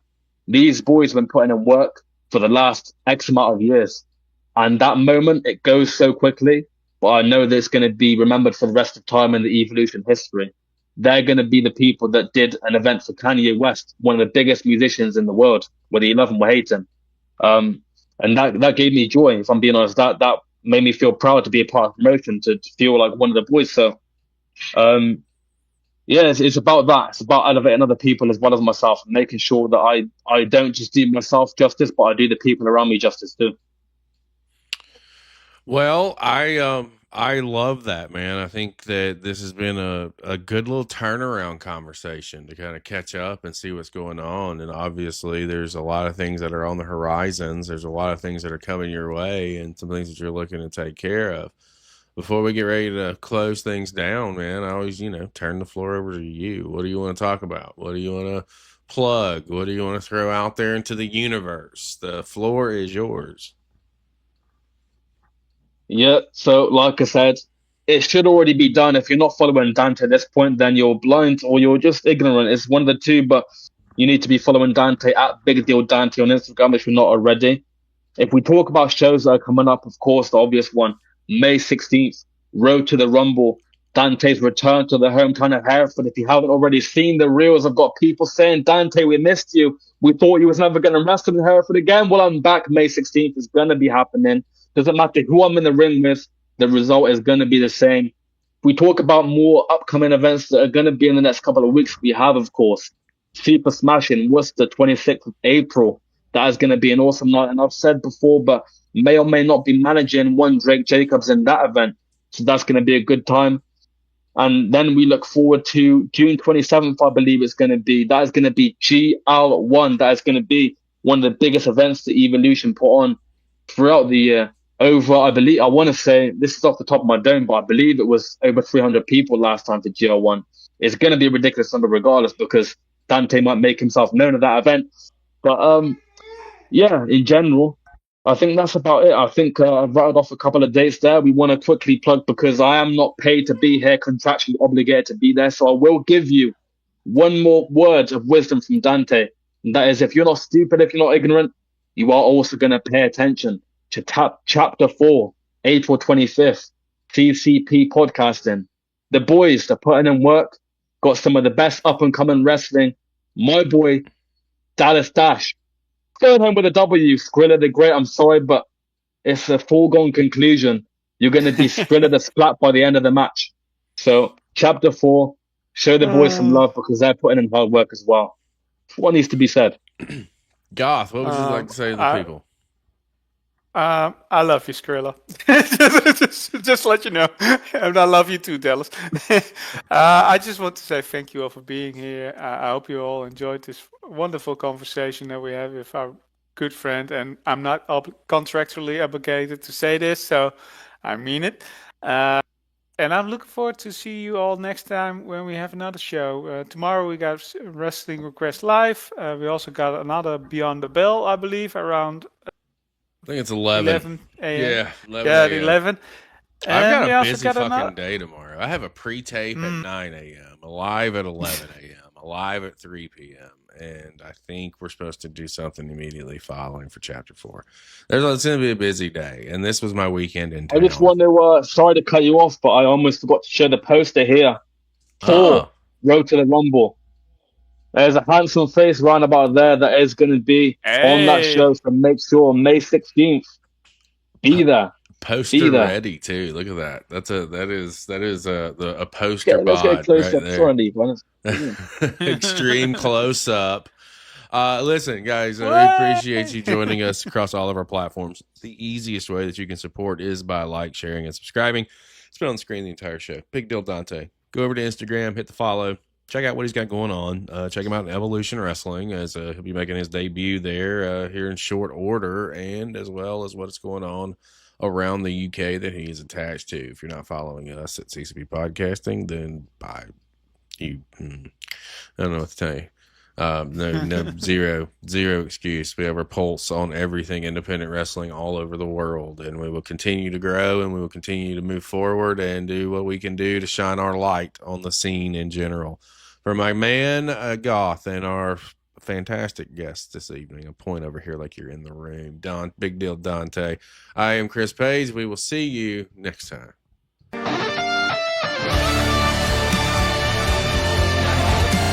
these boys have been putting in work for the last X amount of years. And that moment, it goes so quickly, but I know that it's going to be remembered for the rest of time in the Evolution history. They're going to be the people that did an event for Kanye West, one of the biggest musicians in the world, whether you love him or hate him. And that gave me joy, if I'm being honest. That made me feel proud to be a part of the promotion, to feel like one of the boys. So, yeah, it's about that. It's about elevating other people as well as myself, and making sure that I don't just do myself justice, but I do the people around me justice too. Well, I love that, man. I think that this has been a good little turnaround conversation to kind of catch up and see what's going on. And obviously there's a lot of things that are on the horizons. There's a lot of things that are coming your way and some things that you're looking to take care of. Before we get ready to close things down, man, I always, turn the floor over to you. What do you want to talk about? What do you want to plug? What do you want to throw out there into the universe? The floor is yours. Yeah, so like I said, it should already be done. If you're not following Dante at this point, then you're blind or you're just ignorant. It's one of the two, but you need to be following Dante at Big Deal Dante on Instagram if you're not already. If we talk about shows that are coming up, of course, the obvious one, May 16th, Road to the Rumble, Dante's return to the hometown of Hereford. If you haven't already seen the reels, I've got people saying, Dante, we missed you. We thought you was never going to wrestle in Hereford again. Well, I'm back. May 16th is going to be happening. Doesn't matter who I'm in the ring with, the result is going to be the same. If we talk about more upcoming events that are going to be in the next couple of weeks, we have, of course, Super Smash in Worcester, 26th of April. That is going to be an awesome night. And I've said before, but may or may not be managing one Drake Jacobs in that event. So that's going to be a good time. And then we look forward to June 27th, I believe it's going to be. That is going to be GL1. That is going to be one of the biggest events that Evolution put on throughout the year. I want to say, this is off the top of my dome, but I believe it was over 300 people last time for GL1. It's going to be a ridiculous number regardless because Dante might make himself known at that event. But Yeah, in general, I think that's about it. I think I've rattled off a couple of dates there. We want to quickly plug because I am not paid to be here, contractually obligated to be there. So I will give you one more word of wisdom from Dante. And that is, if you're not stupid, if you're not ignorant, you are also going to pay attention to chapter 4, April 25th, CCP podcasting. The boys, they're putting in work, got some of the best up and coming wrestling. My boy, Dallas Dash going home with a W. Skrilla the Great. I'm sorry, but it's a foregone conclusion. You're going to be Skrilla the Splat by the end of the match. So, chapter 4, show the boys some love because they're putting in hard work as well. What needs to be said? Goth, what would you like to say to the people? I love you, Skrilla. just let you know. And I love you too, Dallas. I just want to say thank you all for being here. I hope you all enjoyed this wonderful conversation that we have with our good friend. And I'm not contractually obligated to say this, so I mean it. And I'm looking forward to see you all next time when we have another show. Tomorrow we got Wrestling Request Live. We also got another Beyond the Bell, I believe, around I think it's 11 a.m. Yeah, 11 Yeah, a.m. 11. I've got And a busy fucking day tomorrow. I have a pre-tape at 9 a.m., a live at 11 a.m., a live at 3 p.m., and I think we're supposed to do something immediately following for Chapter 4. It's going to be a busy day, and this was my weekend in town. I just want to, sorry to cut you off, but I almost forgot to show the poster here. Road to the Rumble. There's a handsome face roundabout there that is going to be on that show, so make sure May 16th, be there. Poster ready too. Look at that. That is a poster Let's get close right up. there. Extreme close up. Listen, guys, we appreciate you joining us across all of our platforms. The easiest way that you can support is by sharing, and subscribing. It's been on the screen the entire show. Big Deal Dante. Go over to Instagram, hit the follow. Check out what he's got going on. Check him out in Evolution Wrestling, as he'll be making his debut there here in short order, and as well as what's going on around the UK that he's attached to. If you're not following us at CCP Podcasting, then I don't know what to tell you. No, zero excuse. We have our pulse on everything independent wrestling all over the world, and we will continue to grow, and we will continue to move forward and do what we can do to shine our light on the scene in general. For my man, Goth, and our fantastic guest this evening, a point over here like you're in the room, Big Deal Dante. I am Chris Page. We will see you next time.